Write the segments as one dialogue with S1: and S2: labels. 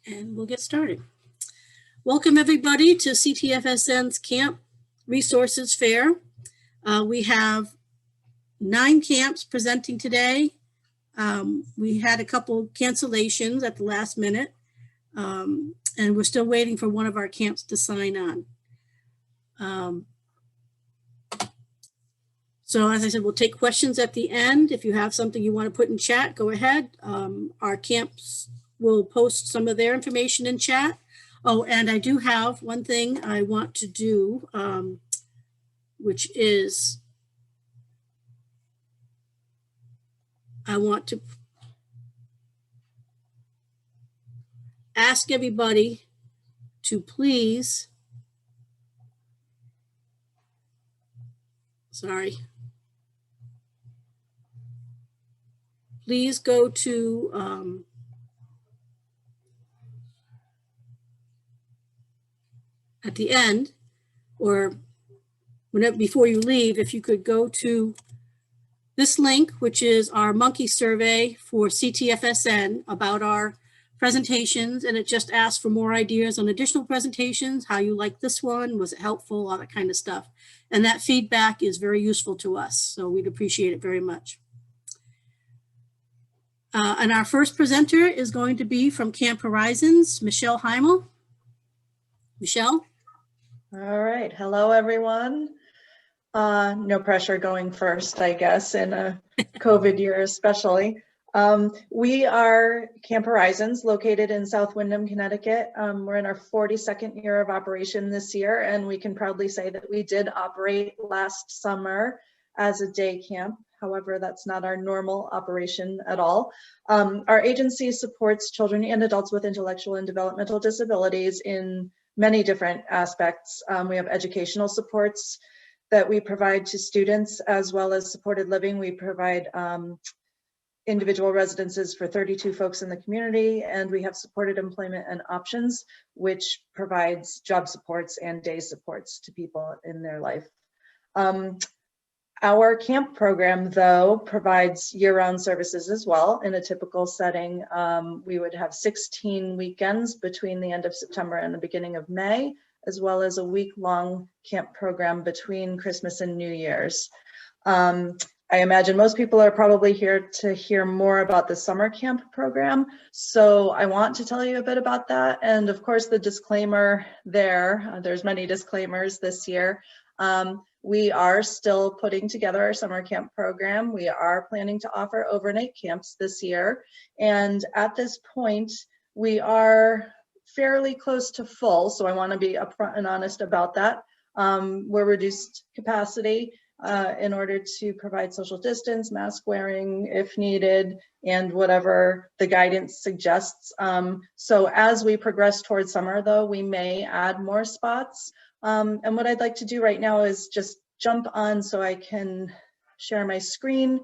S1: And we'll get started. Welcome everybody to CTFSN's Camp Resources Fair. We have 9 camps presenting today. We had a couple cancellations at the last minute, and we're still waiting for one of our camps to sign on. So as I said, we'll take questions at the end. If you have something you want to put in chat, go ahead. Our camps will post some of their information in chat. Oh, and I do have one thing I want to do, which is I want to ask everybody to please, please go to at the end, or whenever before you leave, if you could go to this link, which is our monkey survey for CTFSN about our presentations, and it just asks for more ideas on additional presentations, how you like this one, was it helpful, all that kind of stuff. And that feedback is very useful to us, so we'd appreciate it very much. And our first presenter is going to be from Camp Horizons, Michelle Heimel. Michelle?
S2: All right, hello everyone. No pressure going first, I guess, in a COVID year especially. We are Camp Horizons, located in South Windham, Connecticut. We're in our 42nd year of operation this year, and we can proudly say that we did operate last summer as a day camp. However, that's not our normal operation at all. Our agency supports children and adults with intellectual and developmental disabilities in many different aspects. We have educational supports that we provide to students, as well as supported living. We provide individual residences for 32 folks in the community, and we have supported employment and options, which provides job supports and day supports to people in their life. Our camp program, though, provides year-round services as well. In a typical setting, we would have 16 weekends between the end of September and the beginning of May, as well as a week-long camp program between Christmas and New Year's. I imagine most people are probably here to hear more about the summer camp program, so I want to tell you a bit about that. And of course, the disclaimer there's many disclaimers this year. We are still putting together our summer camp program. We are planning to offer overnight camps this year. And at this point, we are fairly close to full. So I want to be upfront and honest about that. We're reduced capacity in order to provide social distance, mask wearing if needed, and whatever the guidance suggests. So as we progress towards summer, though, we may add more spots. And what I'd like to do right now is just jump on so I can share my screen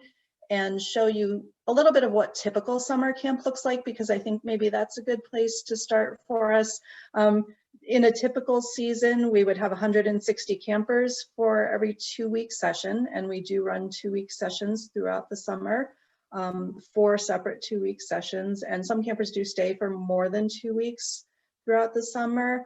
S2: and show you a little bit of what typical summer camp looks like, because I think maybe that's a good place to start for us. In a typical season, we would have 160 campers for every 2-week session, and we do run 2-week sessions throughout the summer, 4 separate 2-week sessions, and some campers do stay for more than 2 weeks throughout the summer.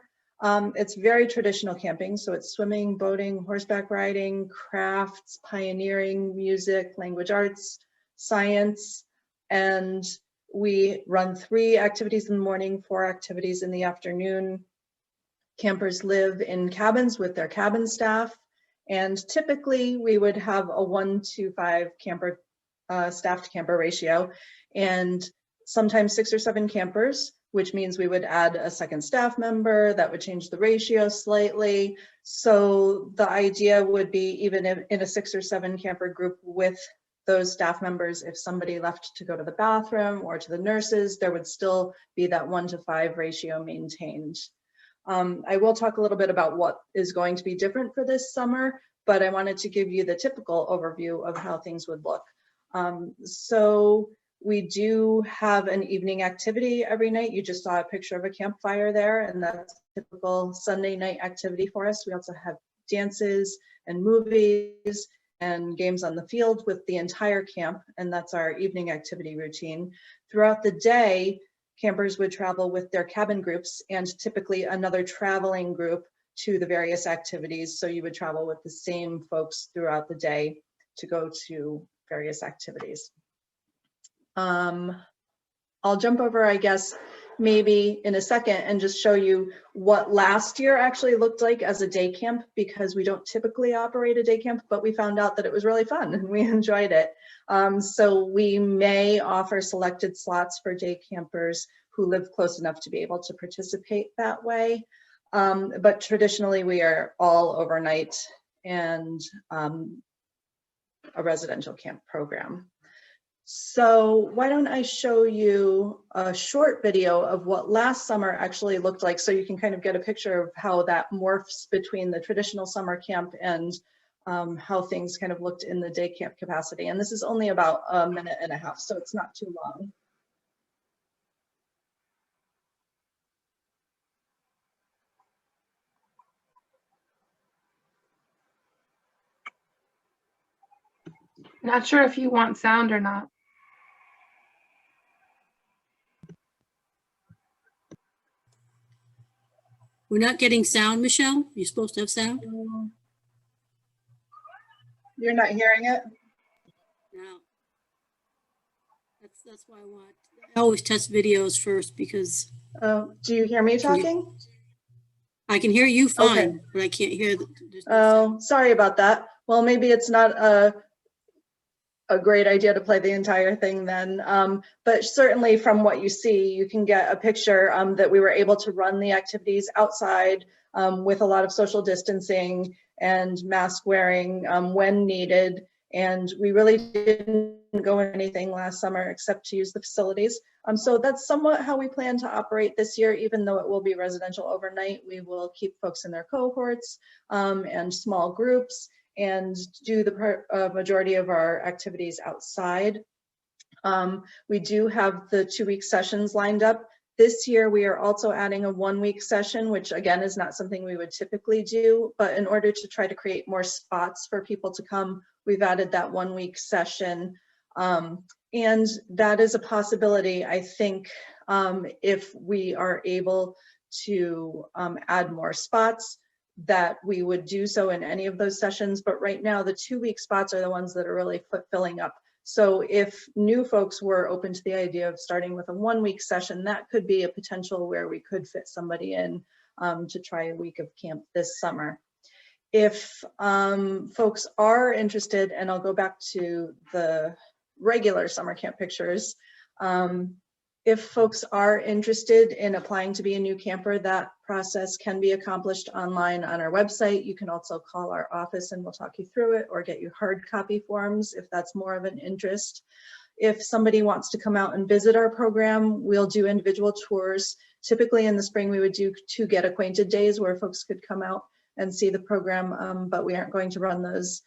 S2: It's very traditional camping, so it's swimming, boating, horseback riding, crafts, pioneering, music, language arts, science, and we run 3 activities in the morning, 4 activities in the afternoon. Campers live in cabins with their cabin staff, and typically we would have a 1-to-5 camper staffed camper ratio, and sometimes 6 or 7 campers, which means we would add a second staff member. That would change the ratio slightly. So the idea would be, even if in a 6 or 7 camper group with those staff members, if somebody left to go to the bathroom or to the nurses, there would still be that 1-to-5 ratio maintained. I will talk a little bit about what is going to be different for this summer, but I wanted to give you the typical overview of how things would look. So we do have an evening activity every night. You just saw a picture of a campfire there, and that's a typical Sunday night activity for us. We also have dances and movies and games on the field with the entire camp, and that's our evening activity routine. Throughout the day, campers would travel with their cabin groups and typically another traveling group to the various activities. So you would travel with the same folks throughout the day to go to various activities. I'll jump over, I guess, maybe in a second and just show you what last year actually looked like as a day camp, because we don't typically operate a day camp, but we found out that it was really fun and we enjoyed it. So we may offer selected slots for day campers who live close enough to be able to participate that way. But traditionally we are all overnight and a residential camp program. So why don't I show you a short video of what last summer actually looked like, so you can kind of get a picture of how that morphs between the traditional summer camp and how things kind of looked in the day camp capacity. And this is only about a minute and a half, so it's not too long.
S3: Not sure if you want sound or not.
S1: We're not getting sound, Michelle. You're supposed to have sound?
S2: You're not hearing it?
S1: No. That's why I always test videos first, because
S2: Do you hear me talking?
S1: I can hear you fine,
S2: Okay.
S1: but I can't hear the.
S2: Oh, sorry about that. Well, maybe it's not a great idea to play the entire thing then. But certainly from what you see, you can get a picture that we were able to run the activities outside with a lot of social distancing and mask wearing when needed. And we really didn't go anything last summer except to use the facilities. So that's somewhat how we plan to operate this year, even though it will be residential overnight. We will keep folks in their cohorts and small groups and do the majority of our activities outside. We do have the 2-week sessions lined up. This year, we are also adding a 1-week session, which again is not something we would typically do, but in order to try to create more spots for people to come, we've added that 1-week session. And that is a possibility, I think, if we are able to add more spots, that we would do so in any of those sessions. But right now, the 2-week spots are the ones that are really filling up. So if new folks were open to the idea of starting with a 1-week session, that could be a potential where we could fit somebody in to try a week of camp this summer. If folks are interested, and I'll go back to the regular summer camp pictures, if folks are interested in applying to be a new camper, that process can be accomplished online on our website. You can also call our office and we'll talk you through it, or get you hard copy forms if that's more of an interest. If somebody wants to come out and visit our program, we'll do individual tours. Typically in the spring, we would do 2 Get Acquainted days where folks could come out and see the program, but we aren't going to run those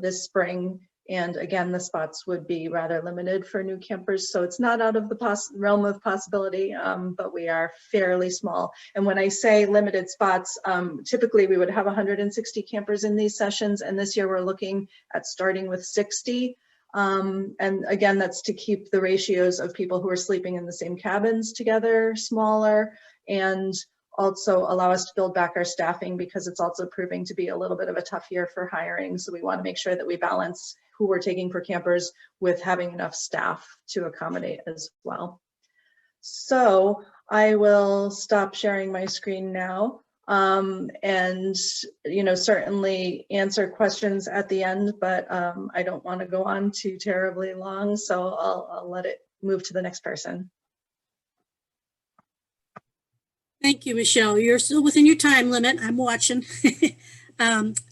S2: this spring. And again, the spots would be rather limited for new campers. So it's not out of the realm of possibility, but we are fairly small. And when I say limited spots, typically we would have 160 campers in these sessions. And this year we're looking at starting with 60. And again, that's to keep the ratios of people who are sleeping in the same cabins together smaller, and also allow us to build back our staffing, because it's also proving to be a little bit of a tough year for hiring. So we want to make sure that we balance who we're taking for campers with having enough staff to accommodate as well. So I will stop sharing my screen now, and certainly answer questions at the end, but I don't want to go on too terribly long, so I'll let it move to the next person.
S1: Thank you, Michelle. You're still within your time limit. I'm watching.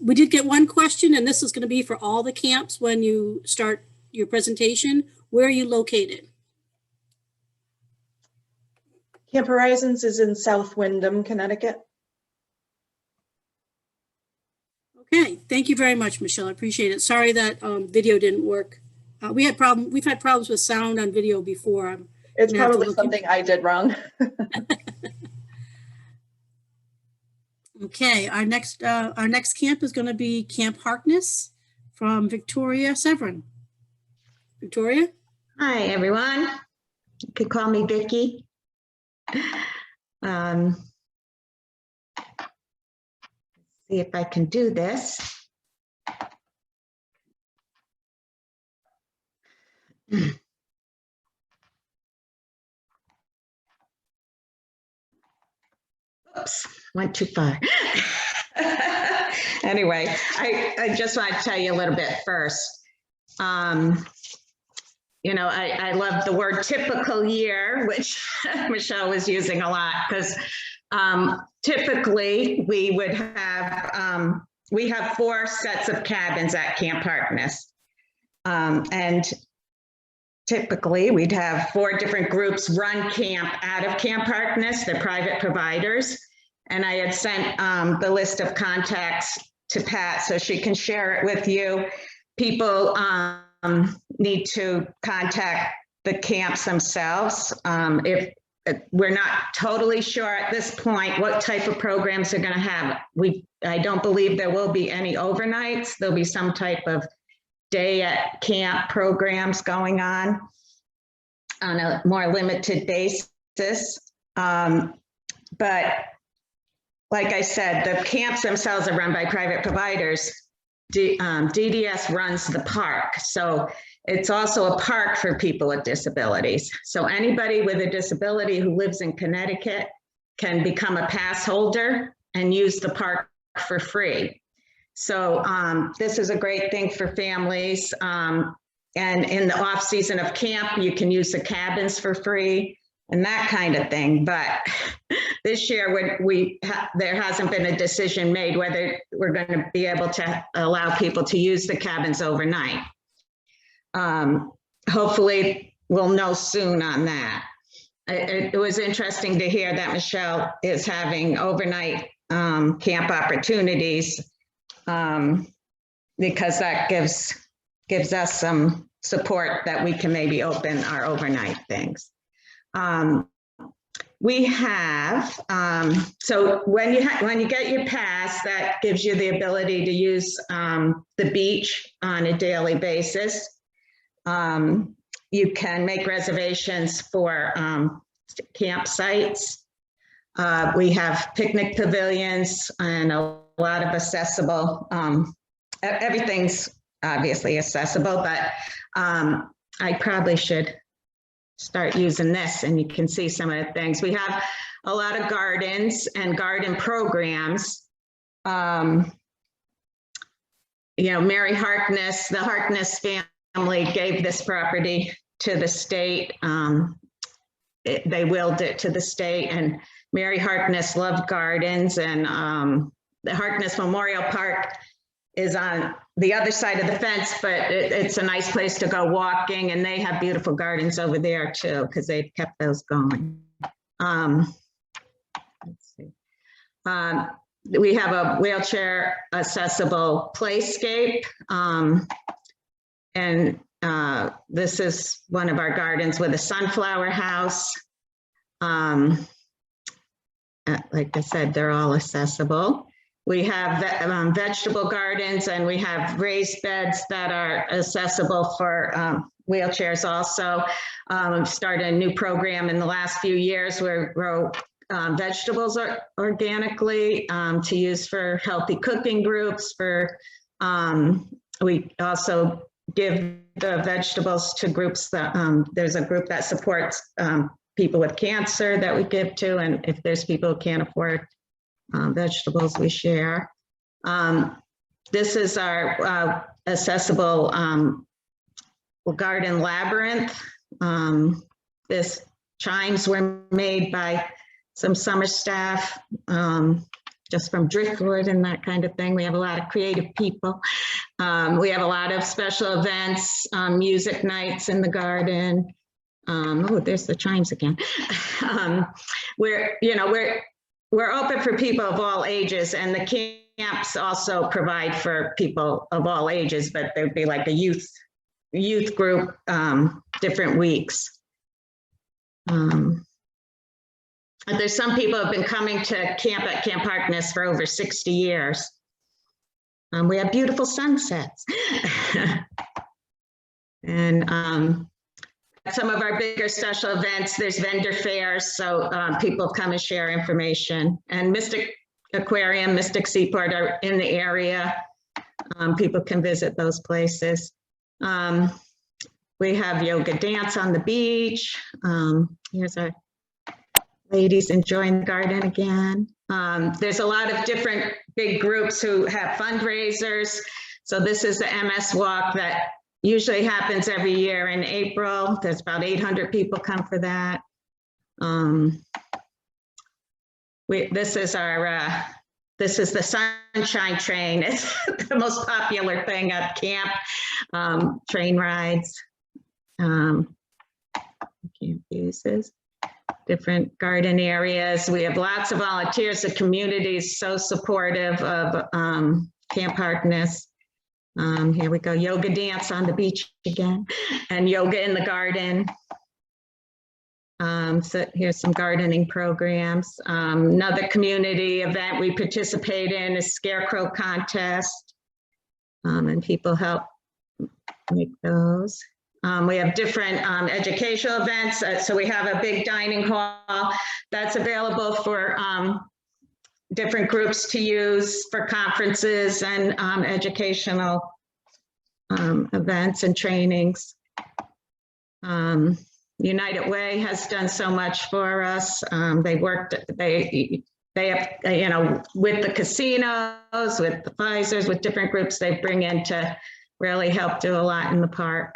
S1: We did get one question, and this is going to be for all the camps when you start your presentation. Where are you located?
S2: Camp Horizons is in South Windham, Connecticut.
S1: Okay, thank you very much, Michelle. I appreciate it. Sorry that video didn't work. We've had problems with sound on video before.
S2: It's probably something I did wrong.
S1: Okay, our next camp is going to be Camp Harkness from Victoria Severin. Victoria?
S4: Hi, everyone. You could call me Vicky. See if I can do this. Oops, went too far. Anyway, I just want to tell you a little bit first. You know, I love the word typical year, which Michelle was using a lot, because typically we would have, we have 4 sets of cabins at Camp Harkness. And typically we'd have 4 different groups run camp out of Camp Harkness, they're private providers. And I had sent the list of contacts to Pat so she can share it with you. People need to contact the camps themselves. If we're not totally sure at this point what type of programs they're going to have. I don't believe there will be any overnights. There'll be some type of day at camp programs going on a more limited basis. But like I said, the camps themselves are run by private providers. DDS runs the park. So it's also a park for people with disabilities. So anybody with a disability who lives in Connecticut can become a pass holder and use the park for free. So this is a great thing for families. And in the off season of camp, you can use the cabins for free and that kind of thing. But this year, there hasn't been a decision made whether we're going to be able to allow people to use the cabins overnight. Hopefully we'll know soon on that. It was interesting to hear that Michelle is having overnight camp opportunities because that gives us some support that we can maybe open our overnight things. We have, so when you get your pass, that gives you the ability to use the beach on a daily basis. You can make reservations for campsites. We have picnic pavilions and a lot of accessible, everything's obviously accessible, but I probably should start using this and you can see some of the things. We have a lot of gardens and garden programs. You know, Mary Harkness, the Harkness family gave this property to the state. They willed it to the state, and Mary Harkness loved gardens, and the Harkness Memorial Park is on the other side of the fence, but it's a nice place to go walking, and they have beautiful gardens over there too, because they've kept those going. Let's see. We have a wheelchair accessible playscape, and this is one of our gardens with a sunflower house. Like I said, they're all accessible. We have vegetable gardens, and we have raised beds that are accessible for wheelchairs also. We've started a new program in the last few years where we grow vegetables organically to use for healthy cooking groups. We also give the vegetables to groups that, there's a group that supports people with cancer that we give to, and if there's people who can't afford vegetables, we share. This is our accessible garden labyrinth. This chimes were made by some summer staff, just from driftwood and that kind of thing. We have a lot of creative people. We have a lot of special events, music nights in the garden. Oh, there's the chimes again. We're open for people of all ages, and the camps also provide for people of all ages, but there'd be like a youth group, different weeks. There's some people who have been coming to camp at Camp Harkness for over 60 years. We have beautiful sunsets. And some of our bigger special events, there's vendor fairs, so people come and share information. And Mystic Aquarium, Mystic Seaport are in the area. People can visit those places. We have yoga dance on the beach. Here's our ladies enjoying the garden again. There's a lot of different big groups who have fundraisers. So this is the MS Walk that usually happens every year in April. There's about 800 people come for that. This is the Sunshine Train. It's the most popular thing at camp. Train rides. Camp uses different garden areas. We have lots of volunteers. The community is so supportive of Camp Harkness. Here we go, yoga dance on the beach again, and yoga in the garden. So here's some gardening programs. Another community event we participate in is Scarecrow Contest, and people help make those. We have different educational events. So we have a big dining hall that's available for different groups to use for conferences and educational events and trainings. United Way has done so much for us. They have, you know, with the casinos, with the Pfizers, with different groups they bring in to really help do a lot in the park.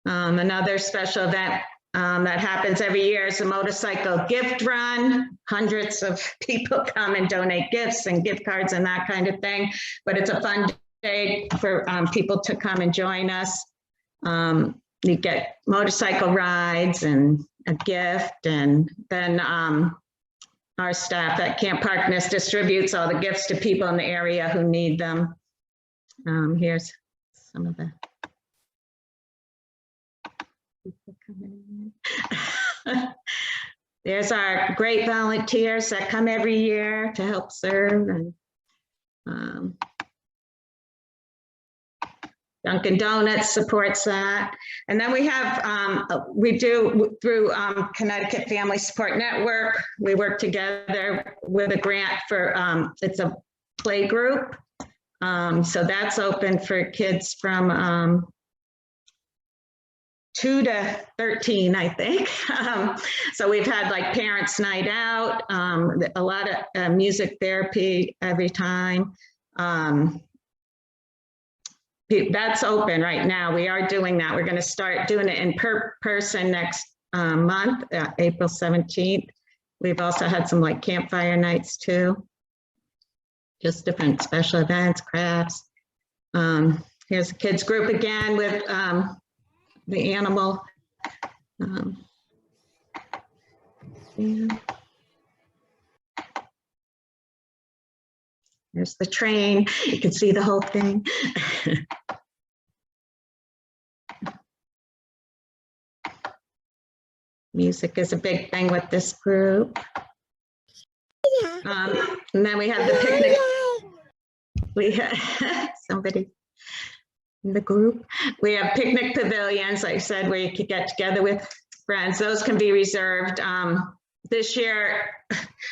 S4: Another special event that happens every year is a motorcycle gift run. Hundreds of people come and donate gifts and gift cards and that kind of thing. But it's a fun day for people to come and join us. You get motorcycle rides and a gift, and then our staff at Camp Harkness distributes all the gifts to people in the area who need them. Here's some of the people coming in. There's our great volunteers that come every year to help serve, and Dunkin' Donuts supports that. And then we have, we do through Connecticut Family Support Network, we work together with a grant for, it's a play group. So that's open for kids from 2 to 13, I think. So we've had like parents' night out, a lot of music therapy every time. That's open right now. We are doing that. We're going to start doing it in person next month, April 17th. We've also had some like campfire nights too. Just different special events, crafts. Here's a kids group again with the animal. Yeah. There's the train. You can see the whole thing. Music is a big thing with this group. And then we have the picnic. We have somebody in the group. We have picnic pavilions, like I said, where you could get together with friends. Those can be reserved. This year,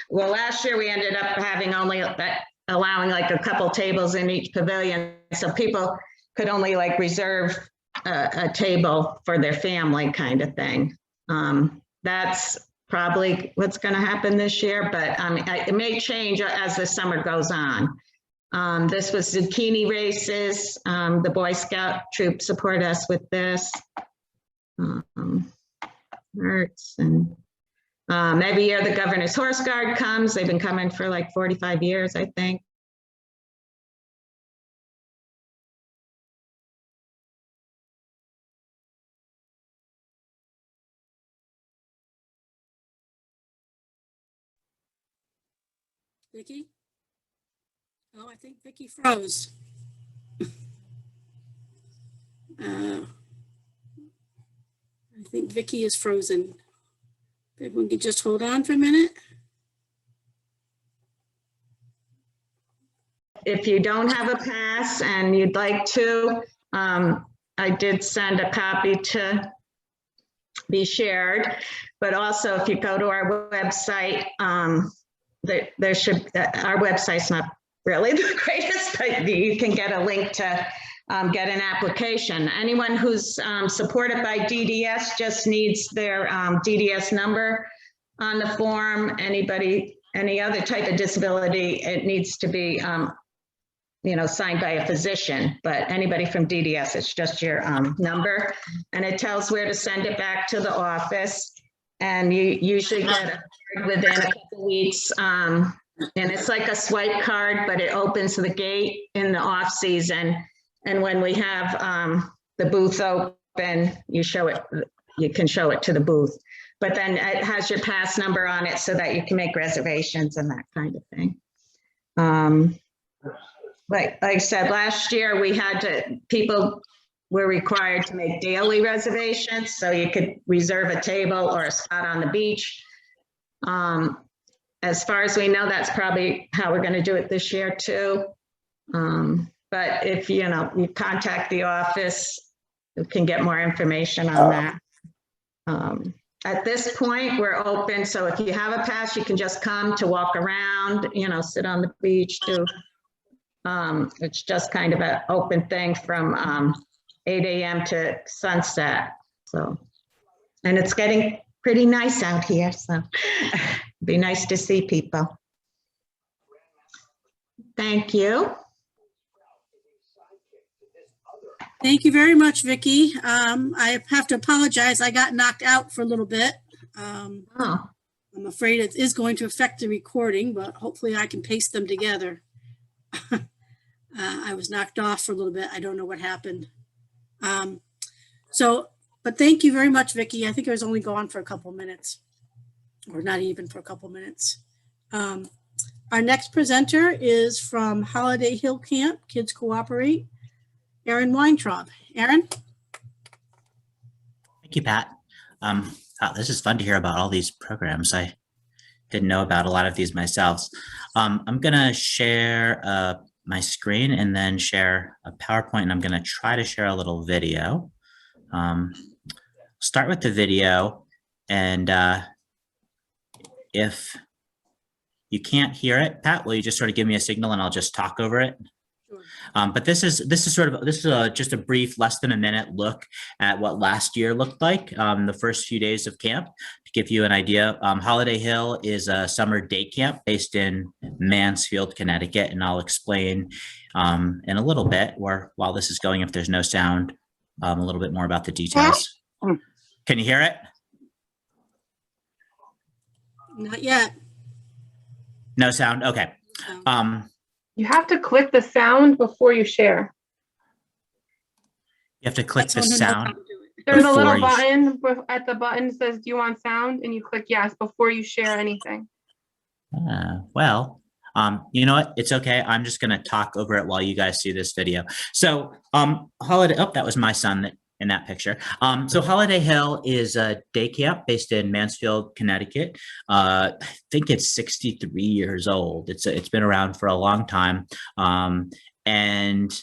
S4: well, last year we ended up having only allowing like a couple tables in each pavilion, so people could only like reserve a table for their family kind of thing. That's probably what's going to happen this year, but it may change as the summer goes on. This was zucchini races. The Boy Scout troop support us with this. Arts and every year the Governor's Horse Guard comes. They've been coming for like 45 years, I think.
S1: Vicki? Oh, I think Vicki froze. I think Vicki is frozen. If everyone could just hold on for a minute. If
S4: you don't have a pass and you'd like to, I did send a copy to be shared, but also if you go to our website, there should, our website's not really the greatest, but you can get a link to get an application. Anyone who's supported by DDS just needs their DDS number on the form. Anybody, any other type of disability, it needs to be signed by a physician, but anybody from DDS, it's just your number, and it tells where to send it back to the office. And you usually get a card within a couple weeks. And it's like a swipe card, but it opens the gate in the off season. And when we have the booth open, you can show it to the booth. But then it has your pass number on it so that you can make reservations and that kind of thing. Like I said, last year people were required to make daily reservations, so you could reserve a table or a spot on the beach. As far as we know, that's probably how we're going to do it this year too. But if you contact the office, you can get more information on that. At this point, we're open, so if you have a pass, you can just come to walk around, sit on the beach too. It's just kind of an open thing from 8 a.m. to sunset. So, and it's getting pretty nice out here, so it'd be nice to see people. Thank you.
S1: Thank you very much, Vicki. I have to apologize. I got knocked out for a little bit. I'm afraid it is going to affect the recording, but hopefully I can paste them together. I was knocked off for a little bit. I don't know what happened. But thank you very much, Vicki. I think I was only gone for a couple minutes, or not even for a couple minutes. Our next presenter is from Holiday Hill Camp, Kids Cooperate, Aaron Weintraub. Aaron?
S5: Thank you, Pat. This is fun to hear about all these programs. I didn't know about a lot of these myself. I'm going to share my screen and then share a PowerPoint, and I'm going to try to share a little video. Start with the video, and if you can't hear it, Pat, will you just sort of give me a signal and I'll just talk over it?
S1: Sure.
S5: But this is just a brief, less than a minute look at what last year looked like, the first few days of camp. To give you an idea, Holiday Hill is a summer day camp based in Mansfield, Connecticut, and I'll explain in a little bit, or while this is going, if there's no sound, a little bit more about the details. Can you hear it?
S1: Not yet.
S5: No sound? Okay.
S3: You have to click the sound before you share.
S5: You have to click the sound.
S3: There's a little
S5: Before
S3: button at the button that says, do you want sound? And you click yes before you share anything.
S5: Well, you know what? It's okay. I'm just going to talk over it while you guys see this video. So Holiday, oh, that was my son in that picture. So Holiday Hill is a day camp based in Mansfield, Connecticut. I think it's 63 years old. It's been around for a long time. And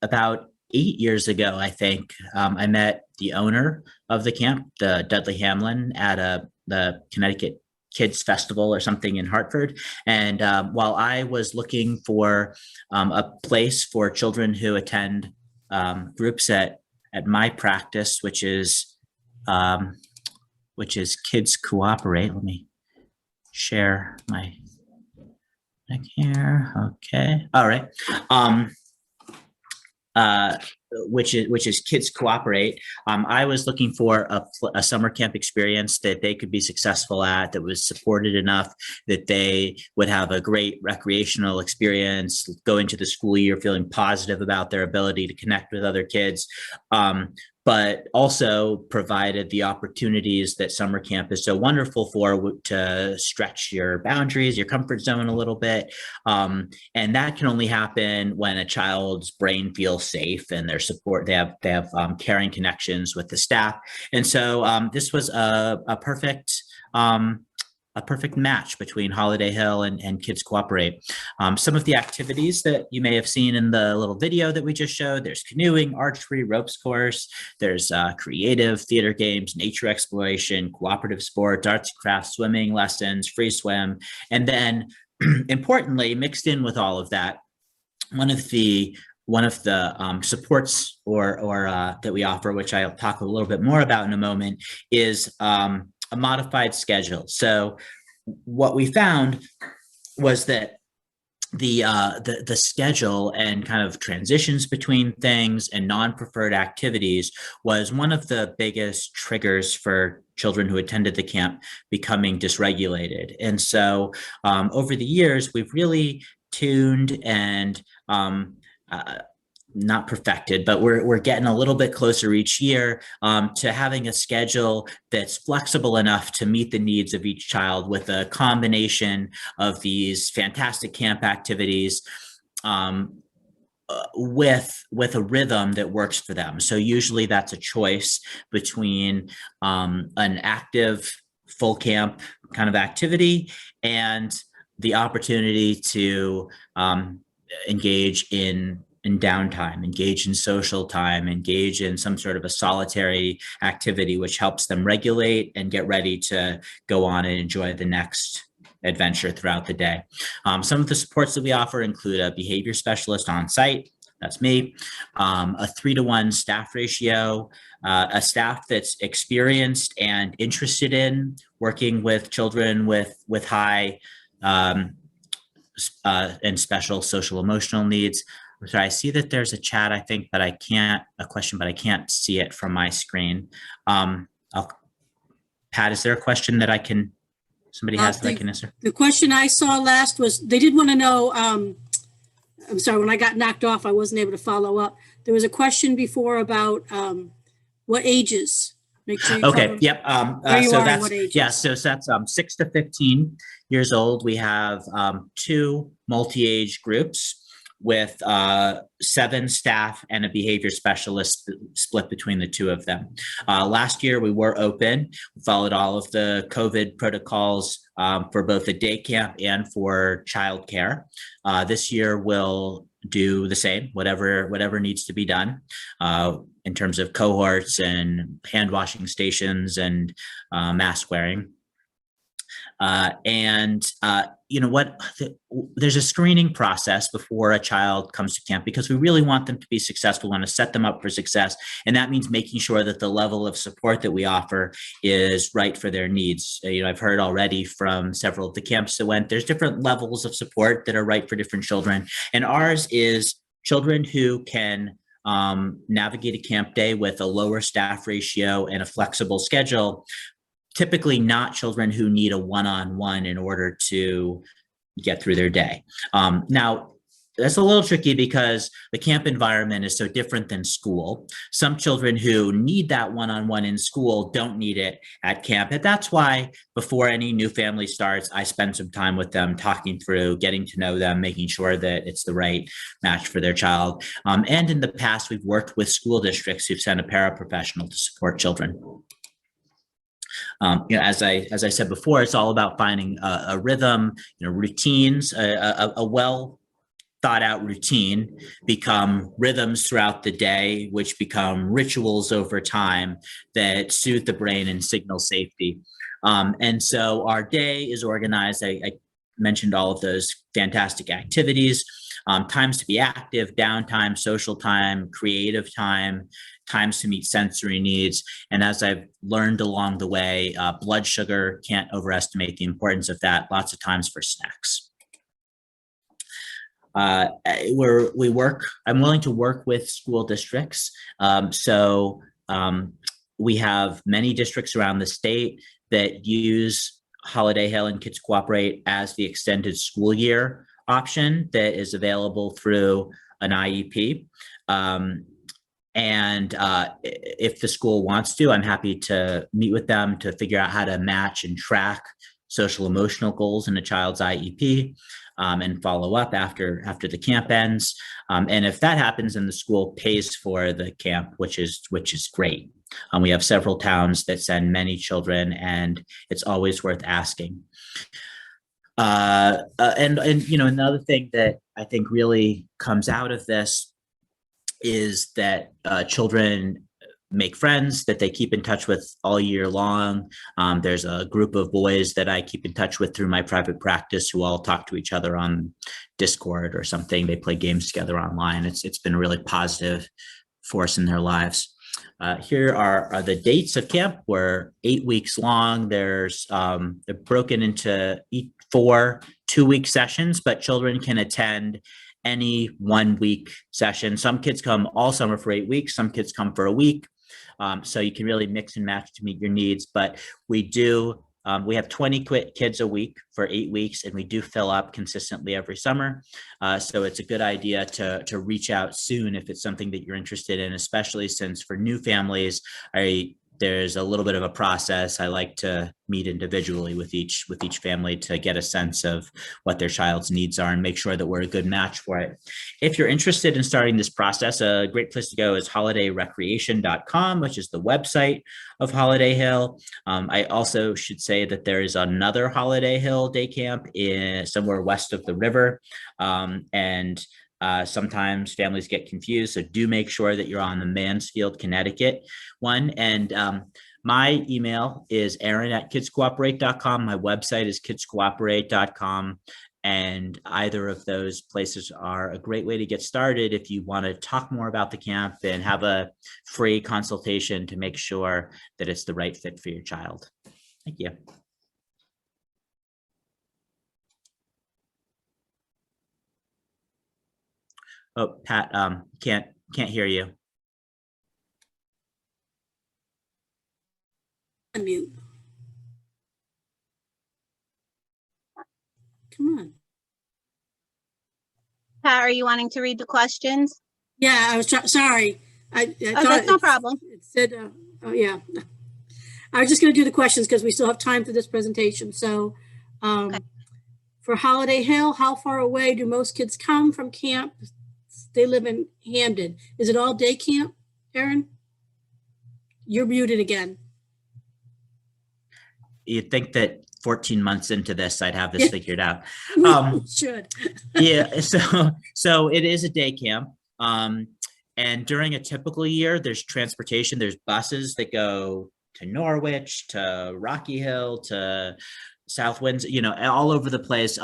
S5: about 8 years ago, I think, I met the owner of the camp, the Dudley Hamlin, at the Connecticut Kids Festival or something in Hartford. And while I was looking for a place for children who attend groups at my practice, which is Kids Cooperate. Let me share my thing here. Okay. All right. Which is Kids Cooperate. I was looking for a summer camp experience that they could be successful at, that was supported enough that they would have a great recreational experience, go into the school year feeling positive about their ability to connect with other kids, but also provided the opportunities that summer camp is so wonderful for, to stretch your boundaries, your comfort zone a little bit. And that can only happen when a child's brain feels safe and their support, they have caring connections with the staff. And so this was a perfect a perfect match between Holiday Hill and Kids Cooperate. Some of the activities that you may have seen in the little video that we just showed, there's canoeing, archery, ropes course, there's creative theater games, nature exploration, cooperative sports, arts and crafts, swimming lessons, free swim. And then importantly, mixed in with all of that, one of the supports or that we offer, which I'll talk a little bit more about in a moment, is a modified schedule. So what we found was that the schedule and kind of transitions between things and non-preferred activities was one of the biggest triggers for children who attended the camp becoming dysregulated. And so over the years, we've really tuned and not perfected, but we're getting a little bit closer each year to having a schedule that's flexible enough to meet the needs of each child with a combination of these fantastic camp activities with a rhythm that works for them. So usually that's a choice between an active full camp kind of activity and the opportunity to engage in downtime, engage in social time, engage in some sort of a solitary activity, which helps them regulate and get ready to go on and enjoy the next adventure throughout the day. Some of the supports that we offer include a behavior specialist on site, that's me, a 3-to-1 staff ratio, a staff that's experienced and interested in working with children with high and special social emotional needs. So I see that there's a chat, I think, but a question, but I can't see it from my screen. Pat, is there a question that somebody has that I can answer?
S1: The question I saw last was, they did want to know, I'm sorry, when I got knocked off, I wasn't able to follow up. There was a question before about what ages. Make sure you
S5: Okay,
S1: cover
S5: yep.
S1: where you
S5: So
S1: are and
S5: that's,
S1: what ages.
S5: yeah, so that's 6 to 15 years old. We have 2 multi-age groups with 7 staff and a behavior specialist split between the 2 of them. Last year, we were open. We followed all of the COVID protocols for both the day camp and for childcare. This year, we'll do the same, whatever needs to be done in terms of cohorts and hand washing stations and mask wearing. You know what, there's a screening process before a child comes to camp because we really want them to be successful. We want to set them up for success. And that means making sure that the level of support that we offer is right for their needs. You know, I've heard already from several of the camps that went, there's different levels of support that are right for different children. And ours is children who can navigate a camp day with a lower staff ratio and a flexible schedule. Typically not children who need a one-on-one in order to get through their day. Now, that's a little tricky because the camp environment is so different than school. Some children who need that one-on-one in school don't need it at camp. And that's why before any new family starts, I spend some time with them talking through, getting to know them, making sure that it's the right match for their child. And in the past, we've worked with school districts who've sent a paraprofessional to support children. You know, as I said before, it's all about finding a rhythm, you know, routines, a well thought out routine become rhythms throughout the day, which become rituals over time that soothe the brain and signal safety. And so our day is organized. I mentioned all of those fantastic activities, times to be active, downtime, social time, creative time, times to meet sensory needs. And as I've learned along the way, blood sugar, can't overestimate the importance of that. Lots of times for snacks. I'm willing to work with school districts. We have many districts around the state that use Holiday Hill and Kids Cooperate as the extended school year option that is available through an IEP. If the school wants to, I'm happy to meet with them to figure out how to match and track social emotional goals in a child's IEP, and follow up after the camp ends. And if that happens, then the school pays for the camp, which is great. We have several towns that send many children, and it's always worth asking. And another thing that I think really comes out of this is that children make friends that they keep in touch with all year long. There's a group of boys that I keep in touch with through my private practice who all talk to each other on Discord or something. They play games together online. It's been a really positive force in their lives. Here are the dates of camp. We're 8 weeks long. They're broken into 4 2-week sessions, but children can attend any 1-week session. Some kids come all summer for 8 weeks. Some kids come for a week. So you can really mix and match to meet your needs. But we have 20 kids a week for 8 weeks, and we do fill up consistently every summer. So it's a good idea to reach out soon if it's something that you're interested in, especially since for new families, there's a little bit of a process. I like to meet individually with each family to get a sense of what their child's needs are and make sure that we're a good match for it. If you're interested in starting this process, a great place to go is holidayrecreation.com, which is the website of Holiday Hill. I also should say that there is another Holiday Hill day camp somewhere west of the river. Sometimes families get confused, so do make sure that you're on the Mansfield, Connecticut one. And my email is aaron@kidscooperate.com. My website is kidscooperate.com. And either of those places are a great way to get started if you want to talk more about the camp and have a free consultation to make sure that it's the right fit for your child. Thank you. Oh, Pat, can't hear you.
S1: Unmute. Come on.
S6: Pat, are you wanting to read the questions?
S1: Yeah, I was sorry. I
S6: Oh,
S1: thought
S6: that's no problem.
S1: It said, oh yeah. I was just going to do the questions because we still have time for this presentation. So
S6: Okay.
S1: For Holiday Hill, how far away do most kids come from camp? They live in Hamden. Is it all day camp, Aaron? You're muted again.
S5: You'd think that 14 months into this, I'd have this
S1: Yeah.
S5: figured out.
S1: Should.
S5: Yeah, so it is a day camp. And during a typical year, there's transportation. There's buses that go to Norwich, to Rocky Hill, to South Windsor, all over the place.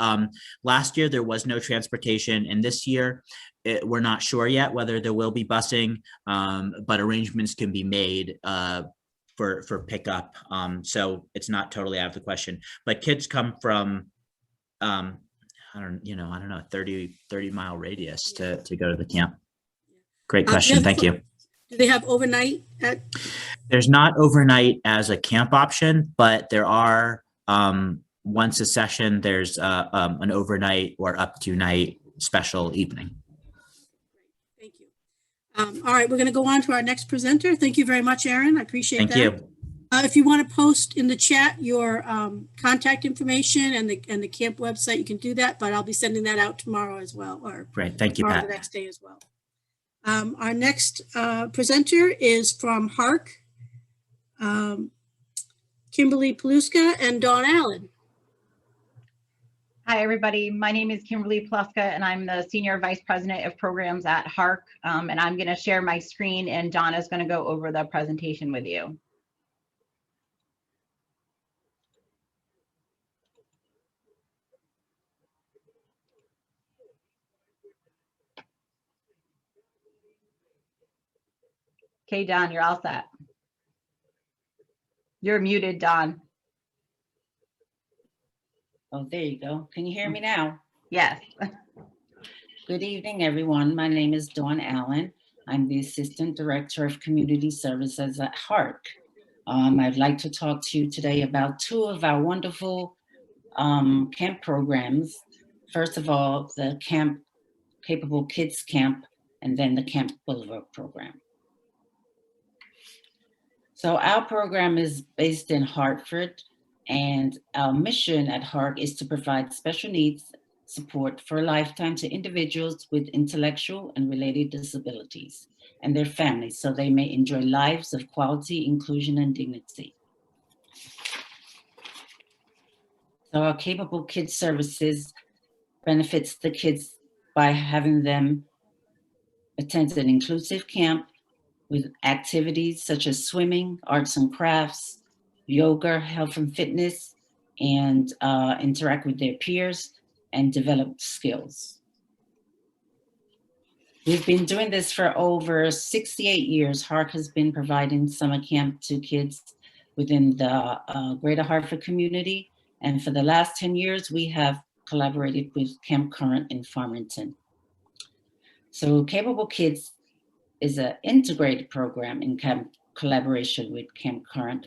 S5: Last year, there was no transportation. And this year, we're not sure yet whether there will be busing, but arrangements can be made for pickup. So it's not totally out of the question. But kids come from, I don't know, 30-mile radius to go to the camp. Great question. Thank you.
S1: Do they have overnight?
S5: There's not overnight as a camp option, but there are, once a session, there's an overnight or up to night special evening.
S1: Thank you. All right, we're going to go on to our next presenter. Thank you very much, Aaron. I appreciate that.
S5: Thank you.
S1: If you want to post in the chat your contact information and the camp website, you can do that, but I'll be sending that out tomorrow as well, or
S5: Great. Thank you,
S1: tomorrow
S5: Pat.
S1: the next day as well. Our next presenter is from HARC, Kimberly Paluska and Dawn Allen.
S7: Hi, everybody. My name is Kimberly Pluska, and I'm the Senior Vice President of Programs at HARC. And I'm going to share my screen, and Donna's going to go over the presentation with you. Okay, Don, you're all set. You're muted, Don.
S8: Oh, there you go. Can you hear me now?
S7: Yes.
S8: Good evening, everyone. My name is Dawn Allen. I'm the Assistant Director of Community Services at HARC. I'd like to talk to you today about 2 of our wonderful camp programs. First of all, the Camp Capable Kids Camp, and then the Camp Boulevard program. So our program is based in Hartford, And our mission at HARC is to provide special needs support for a lifetime to individuals with intellectual and related disabilities and their families so they may enjoy lives of quality, inclusion, and dignity. So our Capable Kids Services benefits the kids by having them attend an inclusive camp with activities such as swimming, arts and crafts, yoga, health and fitness, and interact with their peers and develop skills. We've been doing this for over 68 years. HARC has been providing summer camp to kids within the greater Hartford community. And for the last 10 years, we have collaborated with Camp Current in Farmington. So Capable Kids is an integrated program in collaboration with Camp Current,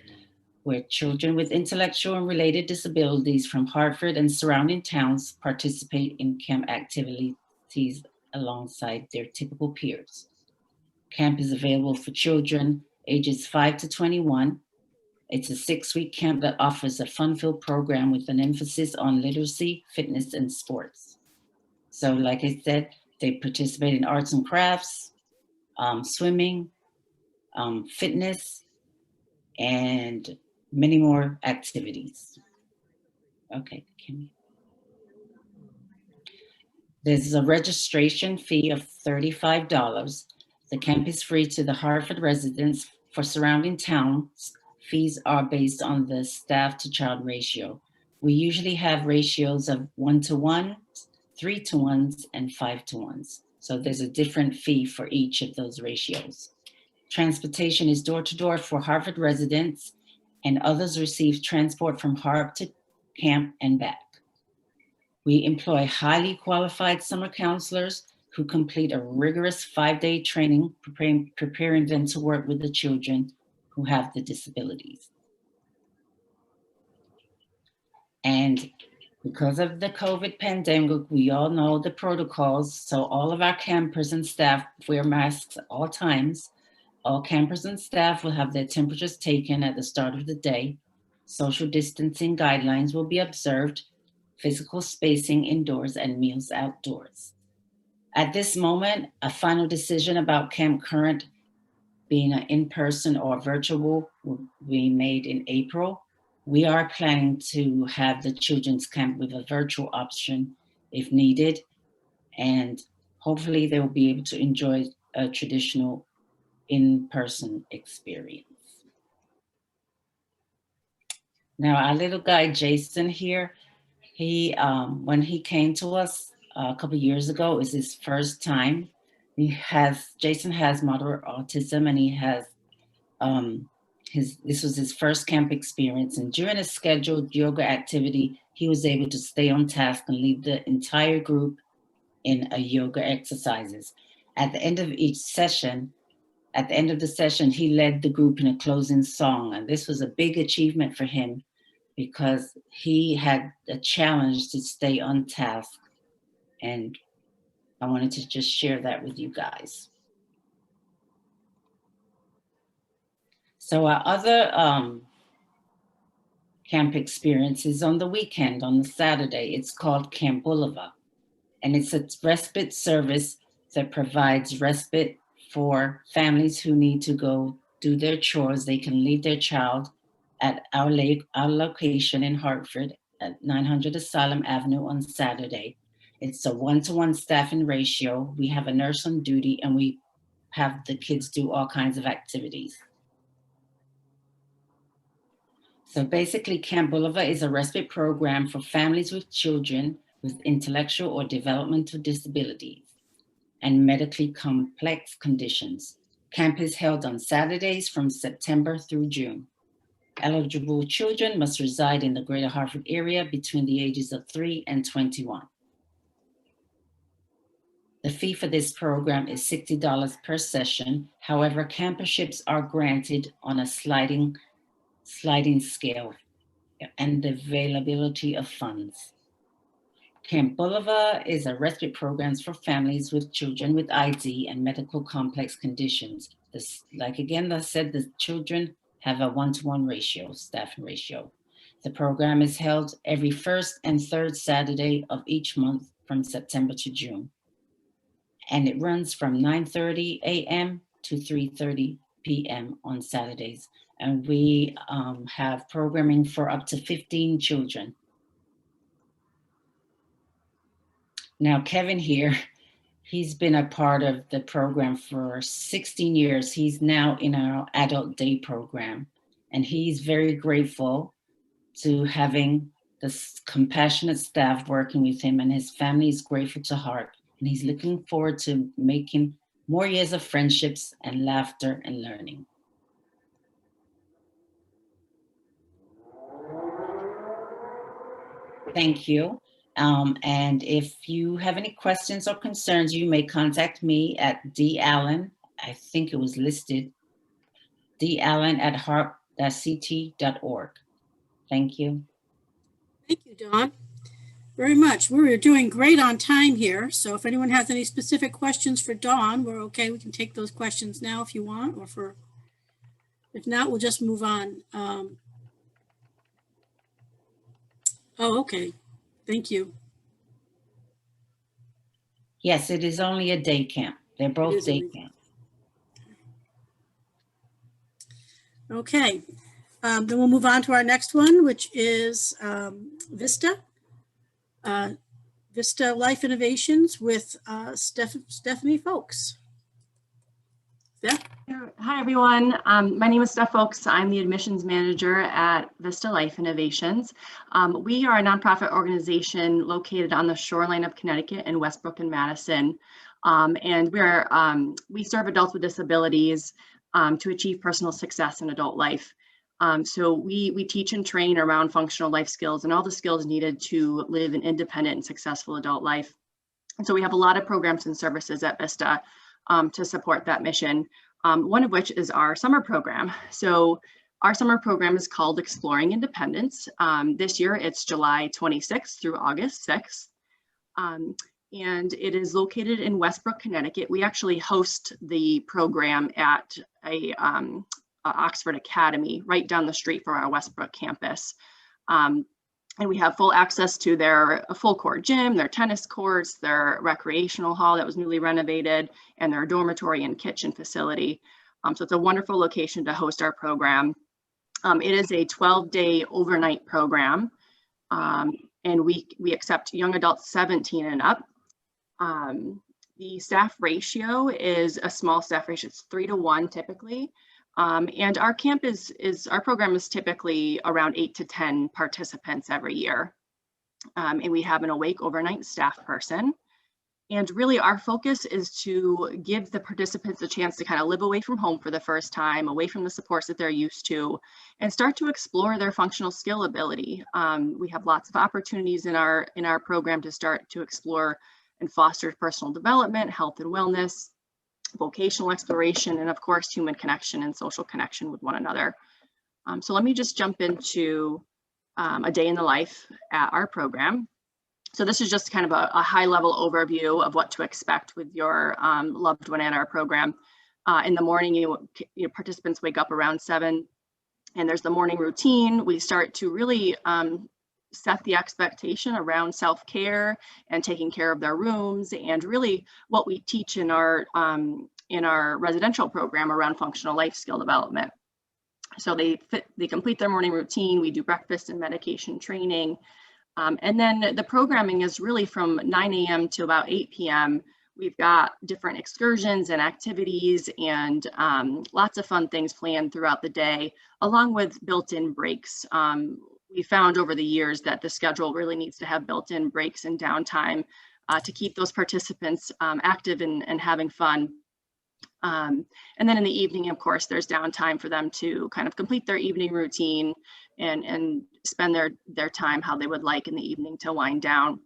S8: where children with intellectual and related disabilities from Hartford and surrounding towns participate in camp activities alongside their typical peers. Camp is available for children ages 5 to 21. It's a 6-week camp that offers a fun-filled program with an emphasis on literacy, fitness, and sports. So like I said, they participate in arts and crafts, swimming, fitness, and many more activities. Okay, Kimmy. There's a registration fee of $35. The camp is free to the Hartford residents. For surrounding towns, fees are based on the staff to child ratio. We usually have ratios of 1-to-1, 3-to-1s, and 5-to-1s. So there's a different fee for each of those ratios. Transportation is door-to-door for Hartford residents, and others receive transport from HARC to camp and back. We employ highly qualified summer counselors who complete a rigorous 5-day training, preparing them to work with the children who have the disabilities. And because of the COVID pandemic, we all know the protocols. So all of our campers and staff wear masks at all times. All campers and staff will have their temperatures taken at the start of the day. Social distancing guidelines will be observed, physical spacing indoors, and meals outdoors. At this moment, a final decision about Camp Current being an in-person or virtual will be made in April. We are planning to have the children's camp with a virtual option if needed, and hopefully they will be able to enjoy a traditional in-person experience. Now, our little guy, Jason here, he, when he came to us a couple of years ago, it was his first time. Jason has moderate autism, and he has, this was his first camp experience. And during a scheduled yoga activity, he was able to stay on task and lead the entire group in a yoga exercises. At the end of each session, at the end of the session, he led the group in a closing song. And this was a big achievement for him because he had a challenge to stay on task. And I wanted to just share that with you guys. So our other camp experience is on the weekend, on the Saturday. It's called Camp Boulevard. And it's a respite service that provides respite for families who need to go do their chores. They can leave their child at our location in Hartford at 900 Asylum Avenue on Saturday. It's a 1-to-1 staffing ratio. We have a nurse on duty, and we have the kids do all kinds of activities. So basically, Camp Boulevard is a respite program for families with children with intellectual or developmental disabilities and medically complex conditions. Camp is held on Saturdays from September through June. Eligible children must reside in the greater Hartford area between the ages of 3 and 21. The fee for this program is $60 per session. However, camperships are granted on a sliding scale and the availability of funds. Camp Boulevard is a respite program for families with children with ID and medical complex conditions. Like again, I said, the children have a 1-to-1 ratio, staffing ratio. The program is held every first and third Saturday of each month from September to June. And it runs from 9:30 a.m. to 3:30 p.m. on Saturdays. And we have programming for up to 15 children. Now, Kevin here, he's been a part of the program for 16 years. He's now in our adult day program, and he's very grateful to having this compassionate staff working with him, and his family is grateful to HARC, and he's looking forward to making more years of friendships and laughter and learning. Thank you. And if you have any questions or concerns, you may contact me at dallen, I think it was listed, dallen@harc.ct.org. Thank you.
S1: Thank you, Dawn, very much. We're doing great on time here. So if anyone has any specific questions for Dawn, we're okay. We can take those questions now if you want, or if not, we'll just move on. Oh, okay. Thank you.
S8: Yes, it is only a day camp. They're both day camp.
S1: Okay. Then we'll move on to our next one, which is Vista. Vista Life Innovations with Stephanie Folks. Steph?
S9: Hi, everyone. My name is Steph Folks. I'm the admissions manager at Vista Life Innovations. We are a nonprofit organization located on the shoreline of Connecticut in Westbrook and Madison. And we serve adults with disabilities to achieve personal success in adult life. So we teach and train around functional life skills and all the skills needed to live an independent and successful adult life. And so we have a lot of programs and services at Vista to support that mission, one of which is our summer program. So our summer program is called Exploring Independence. This year it's July 26th through August 6th. And it is located in Westbrook, Connecticut. We actually host the program at a Oxford Academy right down the street from our Westbrook campus. And we have full access to their full court gym, their tennis courts, their recreational hall that was newly renovated, and their dormitory and kitchen facility. So it's a wonderful location to host our program. It is a 12-day overnight program, and we accept young adults 17 and up. The staff ratio is a small staff ratio. It's 3-to-1 typically. And our camp our program is typically around 8 to 10 participants every year. And we have an awake overnight staff person. And really our focus is to give the participants a chance to kind of live away from home for the first time, away from the supports that they're used to, and start to explore their functional skill ability. We have lots of opportunities in our program to start to explore and foster personal development, health and wellness, vocational exploration, and of course, human connection and social connection with one another. So let me just jump into a day in the life at our program. So this is just kind of a high level overview of what to expect with your loved one at our program. In the morning, your participants wake up around 7, and there's the morning routine. We start to really set the expectation around self-care and taking care of their rooms, and really what we teach in our residential program around functional life skill development. So they complete their morning routine. We do breakfast and medication training. And then the programming is really from 9 a.m. to about 8 p.m. We've got different excursions and activities and lots of fun things planned throughout the day, along with built-in breaks. We found over the years that the schedule really needs to have built-in breaks and downtime to keep those participants active and having fun. And then in the evening, of course, there's downtime for them to kind of complete their evening routine and spend their time how they would like in the evening to wind down.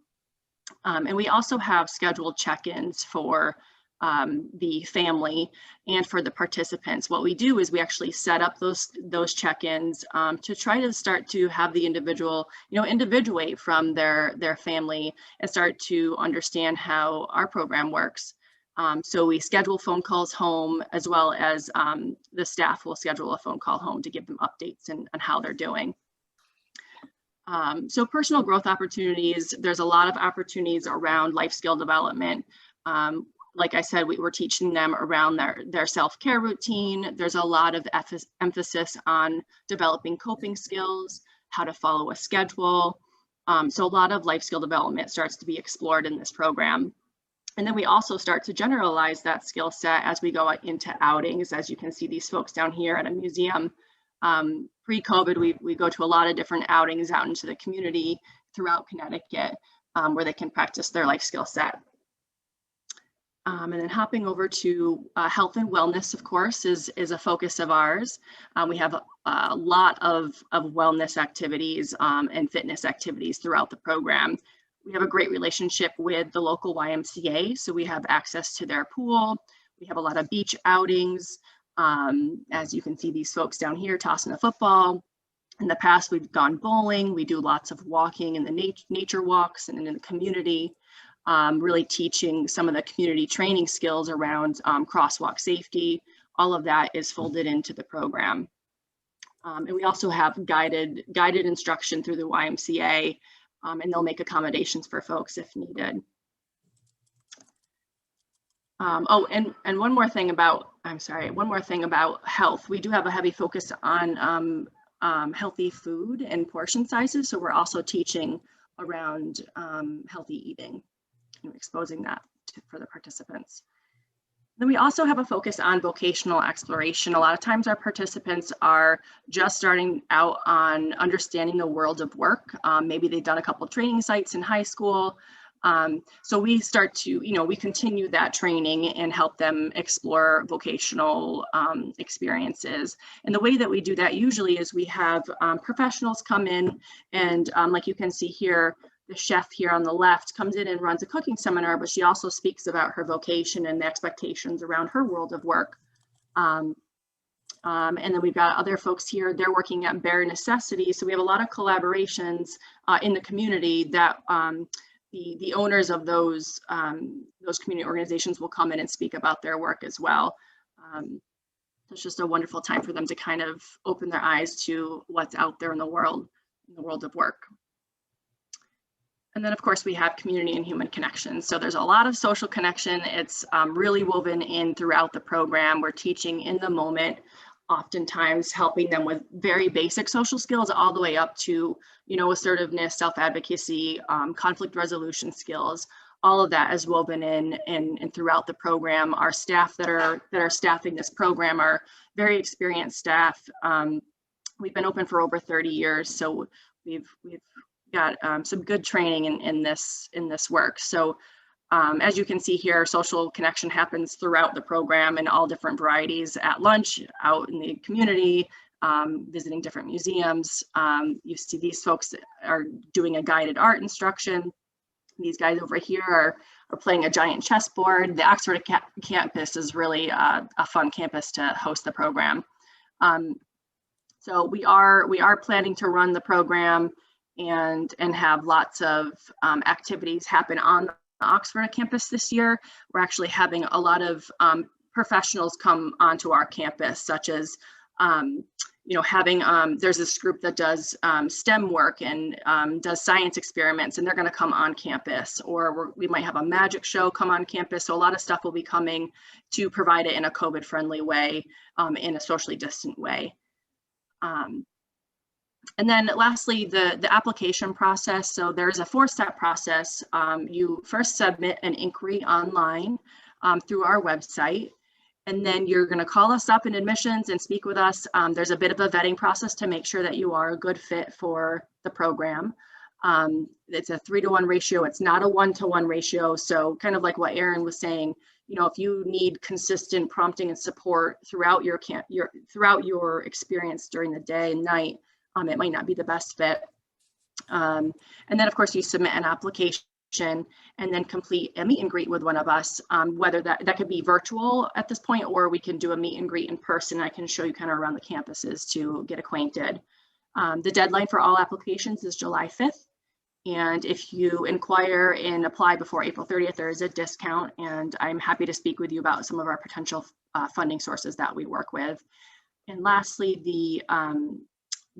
S9: And we also have scheduled check-ins for the family and for the participants. What we do is we actually set up those check-ins to try to start to have the individual, individuate from their family and start to understand how our program works. So we schedule phone calls home, as well as the staff will schedule a phone call home to give them updates on how they're doing. So personal growth opportunities, there's a lot of opportunities around life skill development. Like I said, we're teaching them around their self-care routine. There's a lot of emphasis on developing coping skills, how to follow a schedule. So a lot of life skill development starts to be explored in this program. And then we also start to generalize that skill set as we go into outings. As you can see these folks down here at a museum. Pre-COVID, we go to a lot of different outings out into the community throughout Connecticut where they can practice their life skill set. And then hopping over to health and wellness, of course, is a focus of ours. We have a lot of wellness activities and fitness activities throughout the program. We have a great relationship with the local YMCA, so we have access to their pool. We have a lot of beach outings. As you can see, these folks down here tossing the football. In the past, we've gone bowling. We do lots of walking in the nature walks and in the community. Really teaching some of the community training skills around crosswalk safety. All of that is folded into the program. And we also have guided instruction through the YMCA, and they'll make accommodations for folks if needed. Oh, and one more thing about health. We do have a heavy focus on healthy food and portion sizes. So we're also teaching around healthy eating. Exposing that for the participants. Then we also have a focus on vocational exploration. A lot of times our participants are just starting out on understanding the world of work. Maybe they've done a couple of training sites in high school. So we start to, we continue that training and help them explore vocational experiences. And the way that we do that usually is we have professionals come in and like you can see here, the chef here on the left comes in and runs a cooking seminar, but she also speaks about her vocation and the expectations around her world of work. And then we've got other folks here, they're working at Bare Necessities. So we have a lot of collaborations in the community that the owners of those community organizations will come in and speak about their work as well. It's just a wonderful time for them to kind of open their eyes to what's out there in the world of work. And then, of course, we have community and human connections. So there's a lot of social connection. It's really woven in throughout the program. We're teaching in the moment, oftentimes helping them with very basic social skills all the way up to, assertiveness, self-advocacy, conflict resolution skills. All of that is woven in and throughout the program. Our staff that are staffing this program are very experienced staff. We've been open for over 30 years, so we've got some good training in this work. So as you can see here, social connection happens throughout the program in all different varieties, at lunch, out in the community, visiting different museums. You see these folks are doing a guided art instruction. These guys over here are playing a giant chessboard. The Oxford campus is really a fun campus to host the program. So we are planning to run the program and have lots of activities happen on the Oxford campus this year. We're actually having a lot of professionals come onto our campus, such as, there's this group that does STEM work and does science experiments, and they're gonna come on campus, or we might have a magic show come on campus. So a lot of stuff will be coming to provide it in a COVID-friendly way, in a socially distant way. And then lastly, the application process. So there's a 4-step process. You first submit an inquiry online through our website, and then you're going to call us up in admissions and speak with us. There's a bit of a vetting process to make sure that you are a good fit for the program. It's a 3-to-1 ratio. It's not a 1-to-1 ratio. So kind of like what Erin was saying, if you need consistent prompting and support throughout your experience during the day and night, it might not be the best fit. And then, of course, you submit an application and then complete a meet and greet with one of us, whether that could be virtual at this point, or we can do a meet and greet in person. I can show you kind of around the campuses to get acquainted. The deadline for all applications is July 5th. And if you inquire and apply before April 30th, there is a discount, and I'm happy to speak with you about some of our potential funding sources that we work with. And lastly,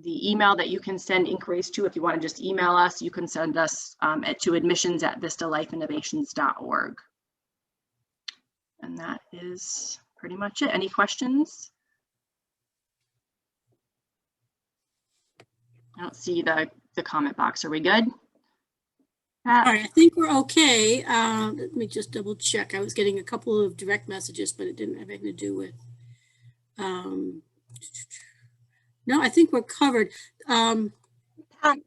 S9: the email that you can send inquiries to. If you want to just email us, you can send us to admissions@vistalifeinnovations.org. And that is pretty much it. Any questions? I don't see the comment box. Are we good?
S1: All right, I think we're okay. Let me just double check. I was getting a couple of direct messages, but it didn't have anything to do with. No, I think we're covered.
S6: Pat,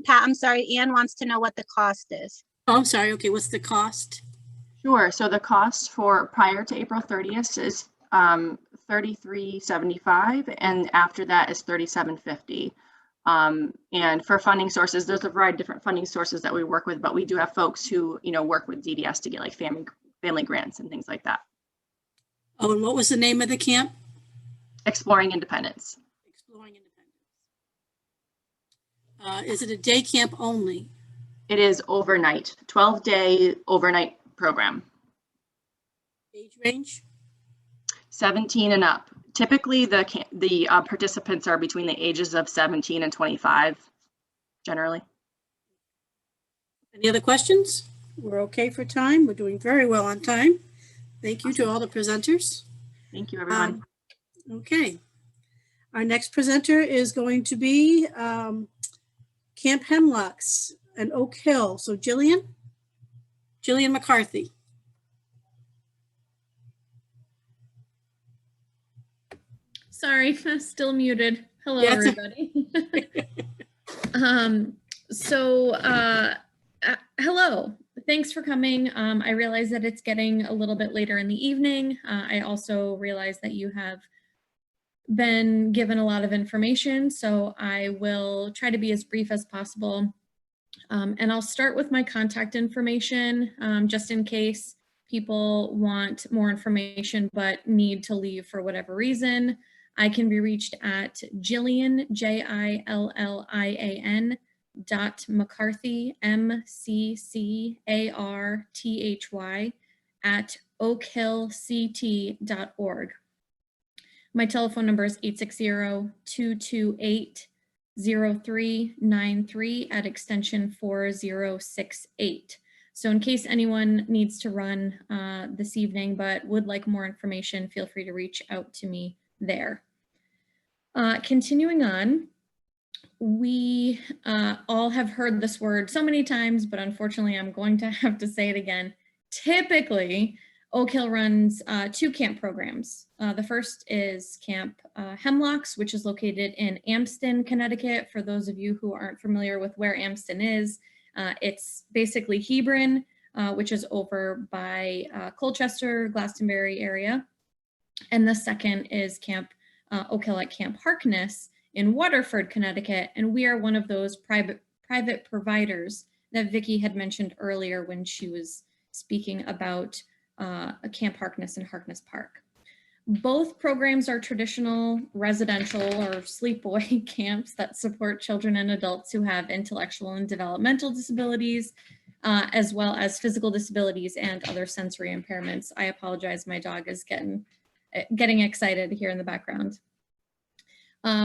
S6: I'm sorry, Ann wants to know what the cost is.
S1: Oh, I'm sorry. Okay, what's the cost?
S9: Sure. So the cost for prior to April 30th is $33.75, and after that is $37.50. And for funding sources, there's a variety of different funding sources that we work with, but we do have folks who, work with DDS to get like family grants and things like that.
S1: Oh, and what was the name of the camp?
S9: Exploring Independence.
S1: Exploring Independence. Is it a day camp only?
S9: It is overnight, 12-day overnight program.
S1: Age range?
S9: 17 and up. Typically, the participants are between the ages of 17 and 25, generally.
S1: Any other questions? We're okay for time. We're doing very well on time. Thank you to all the presenters.
S9: Thank you, everyone.
S1: Okay. Our next presenter is going to be Camp Hemlocks and Oakhill. So Jillian McCarthy.
S10: Sorry, still muted. Hello,
S1: Yeah,
S10: everybody. Hello. Thanks for coming. I realize that it's getting a little bit later in the evening. I also realize that you have been given a lot of information, so I will try to be as brief as possible. And I'll start with my contact information, just in case people want more information but need to leave for whatever reason. I can be reached at Jillian, JILLIAN .McCarthy, MCCARTHY @OakhillCT.Org. My telephone number is 860-228-0393 at extension 4068. So in case anyone needs to run this evening but would like more information, feel free to reach out to me there. Continuing on, we all have heard this word so many times, but unfortunately I'm going to have to say it again. Typically, Oakhill runs 2 camp programs. The first is Camp Hemlocks, which is located in Amston, Connecticut. For those of you who aren't familiar with where Amston is, it's basically Hebron, which is over by Colchester, Glastonbury area. And the second is Camp Oakhill at Camp Harkness in Waterford, Connecticut. And we are one of those private providers that Vicki had mentioned earlier when she was speaking about a Camp Harkness in Harkness Park. Both programs are traditional residential or sleepaway camps that support children and adults who have intellectual and developmental disabilities, as well as physical disabilities and other sensory impairments. I apologize, my dog is getting excited here in the background.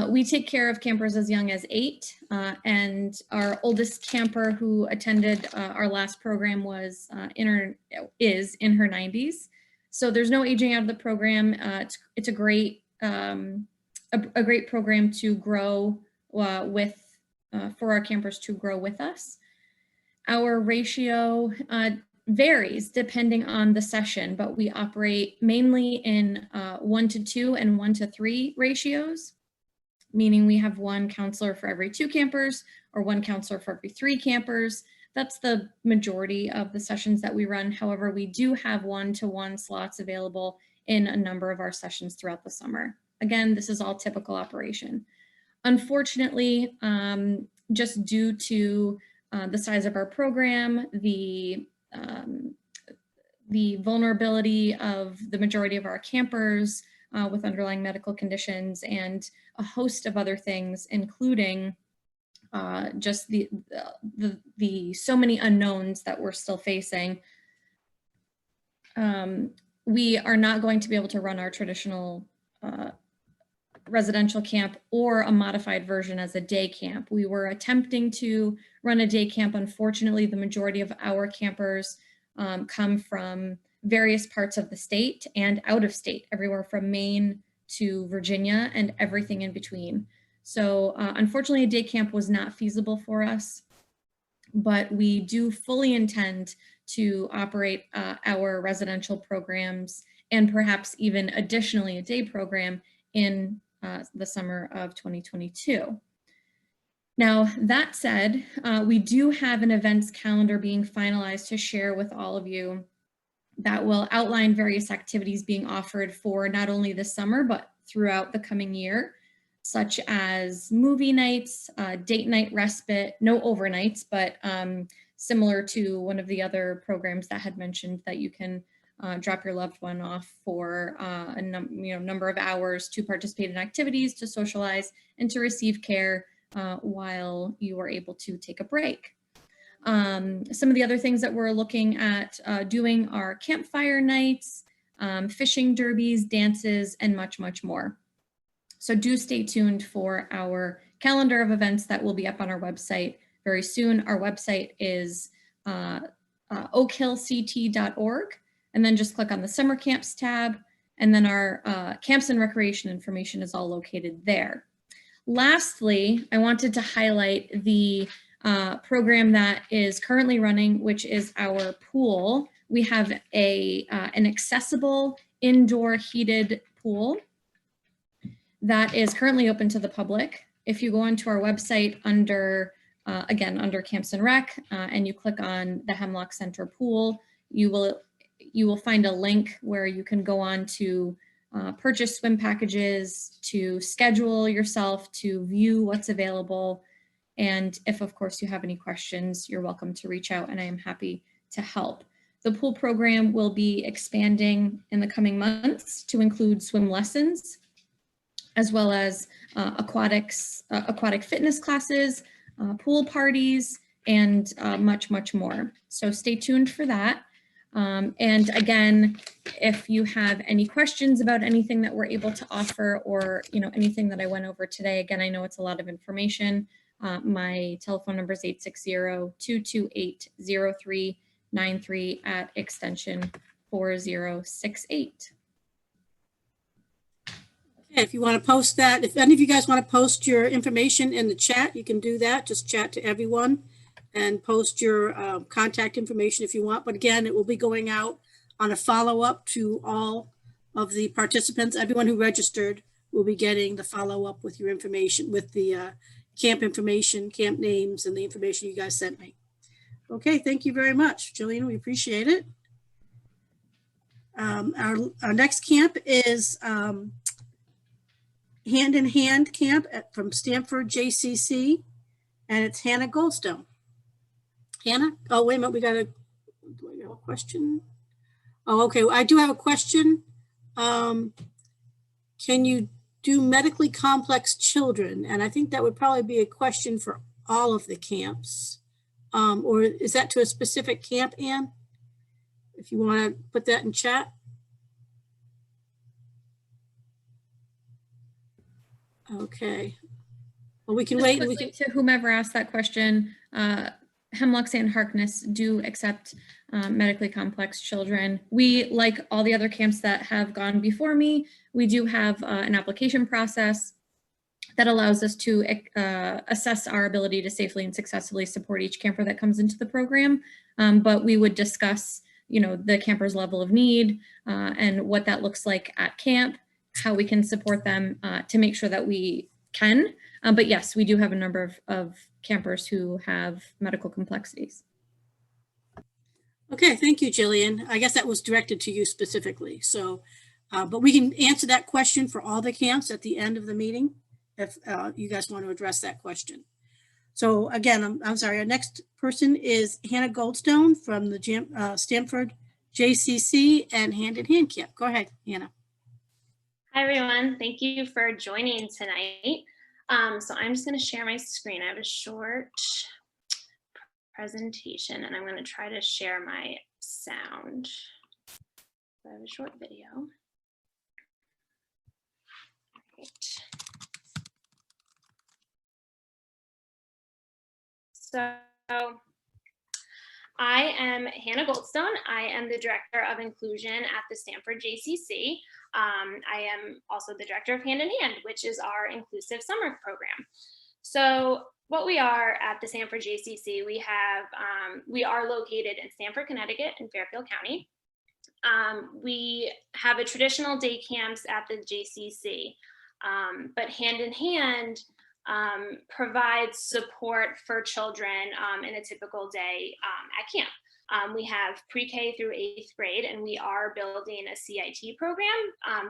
S10: We take care of campers as young as 8, and our oldest camper who attended our last program is in her 90s. So there's no aging out of the program. It's a great program to grow with, for our campers to grow with us. Our ratio varies depending on the session, but we operate mainly in 1-to-2 and 1-to-3 ratios, meaning we have 1 counselor for every 2 campers or 1 counselor for every 3 campers. That's the majority of the sessions that we run. However, we do have 1-to-1 slots available in a number of our sessions throughout the summer. Again, this is all typical operation. Unfortunately, just due to the size of our program, the vulnerability of the majority of our campers with underlying medical conditions and a host of other things, including just the so many unknowns that we're still facing, we are not going to be able to run our traditional residential camp or a modified version as a day camp. We were attempting to run a day camp. Unfortunately, the majority of our campers come from various parts of the state and out of state, everywhere from Maine to Virginia and everything in between. So unfortunately, a day camp was not feasible for us, but we do fully intend to operate our residential programs and perhaps even additionally a day program in the summer of 2022. Now, that said, we do have an events calendar being finalized to share with all of you that will outline various activities being offered for not only the summer, but throughout the coming year, such as movie nights, date night respite, no overnights, but similar to one of the other programs that had mentioned that you can drop your loved one off for a number of hours to participate in activities, to socialize, and to receive care while you are able to take a break. Some of the other things that we're looking at doing are campfire nights, fishing derbies, dances, and much, much more. So do stay tuned for our calendar of events that will be up on our website very soon. Our website is Oakhill.CT.Gov, and then just click on the summer camps tab, and then our camps and recreation information is all located there. Lastly, I wanted to highlight the program that is currently running, which is our pool. We have an accessible indoor heated pool that is currently open to the public. If you go onto our website under, again, under Camps and Rec, and you click on the Hemlocks Center pool, you will find a link where you can go on to purchase swim packages, to schedule yourself, to view what's available. And if, of course, you have any questions, you're welcome to reach out, and I am happy to help. The pool program will be expanding in the coming months to include swim lessons, as well as aquatic fitness classes, pool parties, and much, much more. So stay tuned for that. And again, if you have any questions about anything that we're able to offer, or anything that I went over today, again, I know it's a lot of information. My telephone number is 860-228-0393 at extension 4068.
S1: If you want to post that, if any of you guys want to post your information in the chat, you can do that. Just chat to everyone and post your contact information if you want. But again, it will be going out on a follow-up to all of the participants. Everyone who registered will be getting the follow-up with your information, with the camp information, camp names, and the information you guys sent me. Okay, thank you very much, Jillian. We appreciate it. Our next camp is Hand in Hand Camp from Stamford JCC, and it's Hannah Goldstone. Hannah? Oh, wait a minute. Do I have a question? Oh, okay. I do have a question. Can you do medically complex children? And I think that would probably be a question for all of the camps. Or is that to a specific camp, Anne? If you want to put that in chat. Okay. Well, we can wait.
S10: We can, to whomever asked that question, Hemlocks and Harkness do accept medically complex children. We, like all the other camps that have gone before me, we do have an application process that allows us to assess our ability to safely and successfully support each camper that comes into the program. But we would discuss, the camper's level of need and what that looks like at camp, how we can support them to make sure that we can. But yes, we do have a number of campers who have medical complexities.
S1: Okay, thank you, Jillian. I guess that was directed to you specifically. So, but we can answer that question for all the camps at the end of the meeting if you guys want to address that question. So again, I'm sorry, our next person is Hannah Goldstone from the Stamford JCC and Hand in Hand Camp. Go ahead, Hannah.
S11: Hi, everyone. Thank you for joining tonight. So I'm just going to share my screen. I have a short presentation, and I'm going to try to share my sound. I have a short video. Right. So I am Hannah Goldstone. I am the Director of Inclusion at the Stamford JCC. I am also the Director of Hand in Hand, which is our inclusive summer program. So what we are at the Stamford JCC, we are located in Stamford, Connecticut in Fairfield County. We have a traditional day camps at the JCC, but Hand in Hand provides support for children in a typical day at camp. We have pre-K through 8th grade, and we are building a CIT program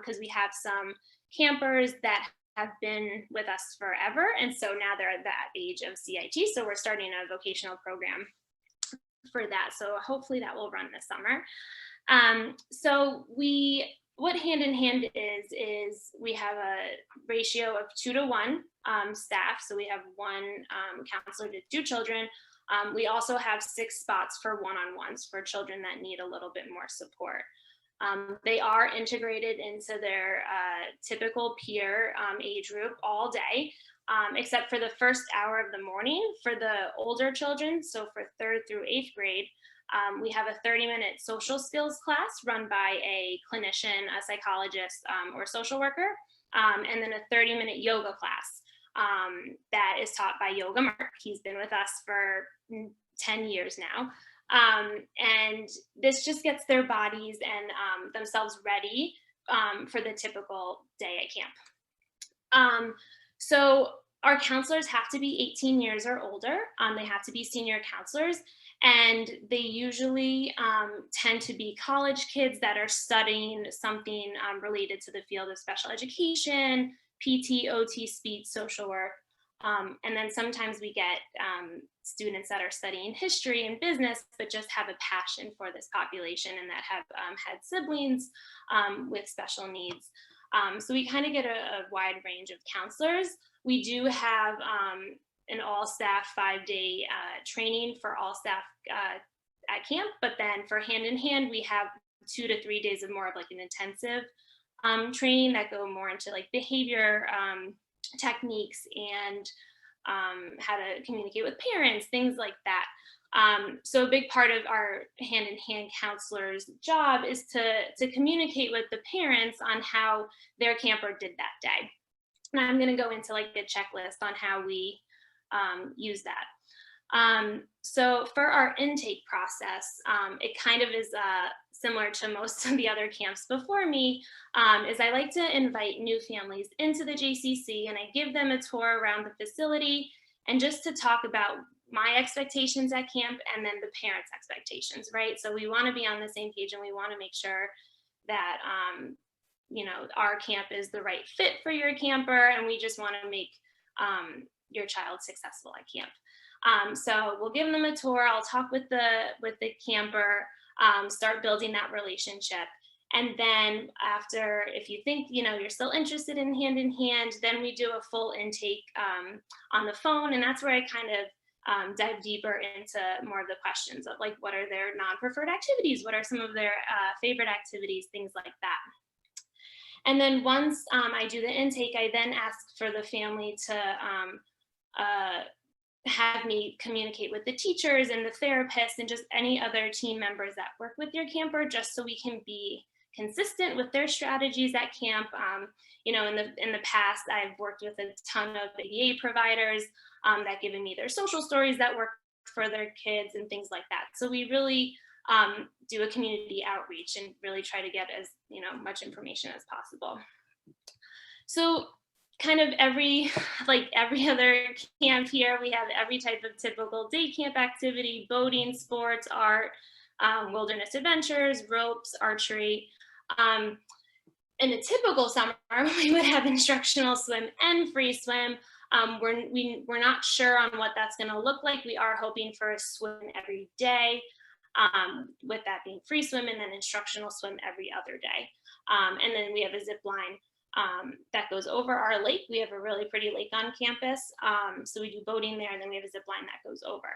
S11: because we have some campers that have been with us forever, and so now they're at that age of CIT, so we're starting a vocational program for that. So hopefully that will run this summer. What Hand in Hand is we have a ratio of 2 to 1 staff. So we have 1 counselor to 2 children. We also have 6 spots for one-on-ones for children that need a little bit more support. They are integrated into their typical peer age group all day, except for the first hour of the morning for the older children. So for 3rd through 8th grade, we have a 30-minute social skills class run by a clinician, a psychologist, or social worker, and then a 30-minute yoga class that is taught by Yoga Mark. He's been with us for 10 years now. And this just gets their bodies and themselves ready for the typical day at camp. So our counselors have to be 18 years or older. They have to be senior counselors, and they usually tend to be college kids that are studying something related to the field of special education, PT, OT, speech, social work. And then sometimes we get students that are studying history and business, but just have a passion for this population and that have had siblings with special needs. So we kind of get a wide range of counselors. We do have an all-staff 5-day training for all staff at camp, but then for Hand in Hand, we have 2 to 3 days of more of like an intensive training that go more into like behavior techniques and how to communicate with parents, things like that. So a big part of our Hand in Hand counselor's job is to communicate with the parents on how their camper did that day. And I'm going to go into like a checklist on how we use that. So for our intake process, it kind of is similar to most of the other camps before me, is I like to invite new families into the JCC, and I give them a tour around the facility and just to talk about my expectations at camp and then the parents' expectations, right? So we want to be on the same page, and we want to make sure that you know, our camp is the right fit for your camper, and we just want to make your child successful at camp. So we'll give them a tour. I'll talk with the camper, start building that relationship. And then after, if you think, you know, you're still interested in Hand, then we do a full intake on the phone. And that's where I kind of dive deeper into more of the questions of like, what are their non-preferred activities? What are some of their favorite activities? Things like that. And then once I do the intake, I then ask for the family to have me communicate with the teachers and the therapists and just any other team members that work with your camper, just so we can be consistent with their strategies at camp. You know, in the past, I've worked with a ton of ADA providers that given me their social stories that work for their kids and things like that. So we really do a community outreach and really try to get as, you know, much information as possible. So kind of every other camp here, we have every type of typical day camp activity: boating, sports, art, wilderness adventures, ropes, archery. In a typical summer, we would have instructional swim and free swim. We're not sure on what that's going to look like. We are hoping for a swim every day, with that being free swim, and then instructional swim every other day. And then we have a zip line that goes over our lake. We have a really pretty lake on campus. So we do boating there, and then we have a zip line that goes over.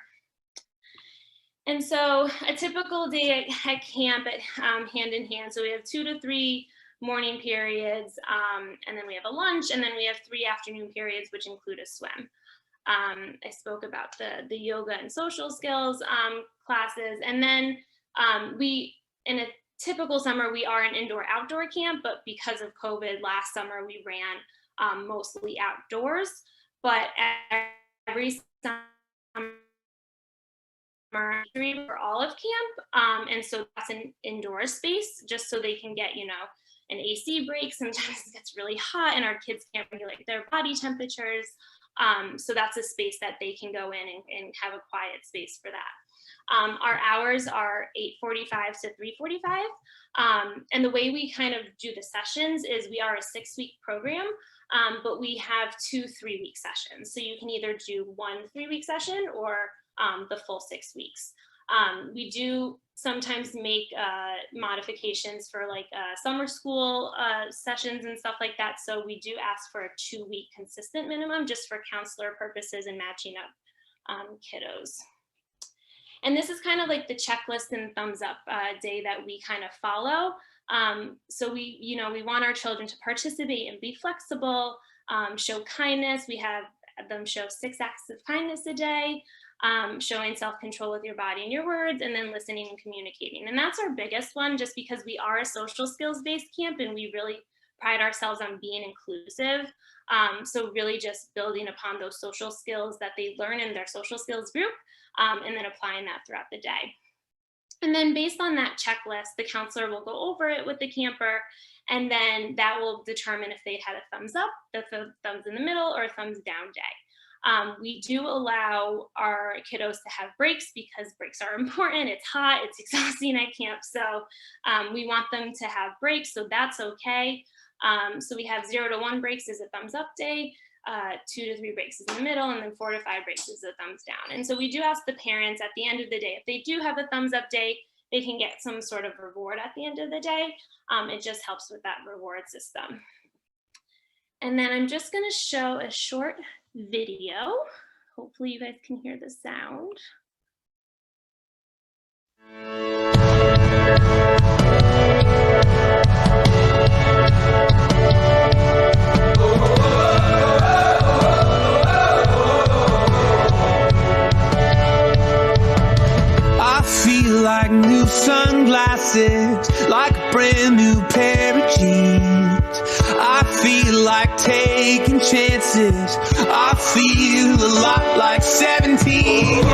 S11: And so a typical day at camp at Hand in Hand, so we have 2 to 3 morning periods, and then we have a lunch, and then we have 3 afternoon periods, which include a swim. I spoke about the yoga and social skills classes. And then in a typical summer, we are an indoor-outdoor camp, but because of COVID last summer, we ran mostly outdoors. But every summer, for all of camp, and so that's an indoor space, just so they can get, an AC break. Sometimes it gets really hot and our kids can't regulate their body temperatures. So that's a space that they can go in and have a quiet space for that. Our hours are 8:45 to 3:45. And the way we kind of do the sessions is we are a 6-week program, but we have 2 3-week sessions. So you can either do 1 3-week session or the full 6 weeks. We do sometimes make modifications for like summer school sessions and stuff like that. So we do ask for a 2-week consistent minimum just for counselor purposes and matching up kiddos. And this is kind of like the checklist and thumbs up day that we kind of follow. So we want our children to participate and be flexible, show kindness. We have them show 6 acts of kindness a day, showing self-control with your body and your words, and then listening and communicating. And that's our biggest one, just because we are a social skills-based camp and we really pride ourselves on being inclusive. So really just building upon those social skills that they learn in their social skills group, and then applying that throughout the day. And then based on that checklist, the counselor will go over it with the camper, and then that will determine if they had a thumbs up, the thumbs in the middle, or a thumbs down day. We do allow our kiddos to have breaks because breaks are important. It's hot, it's exhausting at camp. So we want them to have breaks, so that's okay. So we have 0 to 1 breaks is a thumbs up day, 2 to 3 breaks is in the middle, and then 4 to 5 breaks is a thumbs down. And so we do ask the parents at the end of the day, if they do have a thumbs up day, they can get some sort of reward at the end of the day. It just helps with that reward system. And then I'm just going to show a short video. Hopefully you guys can hear the sound.
S12: I feel like new sunglasses, like a brand new pair of jeans. I feel like taking chances. I feel a lot like 17.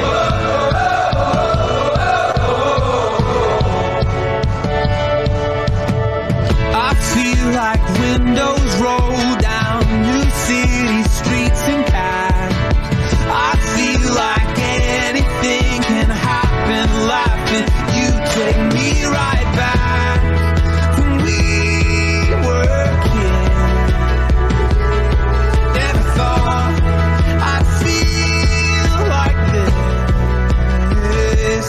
S12: I feel like windows roll down new city streets and cabs. I feel like anything can happen, laughing. You take me right back when we were kids. Never thought I'd feel like this.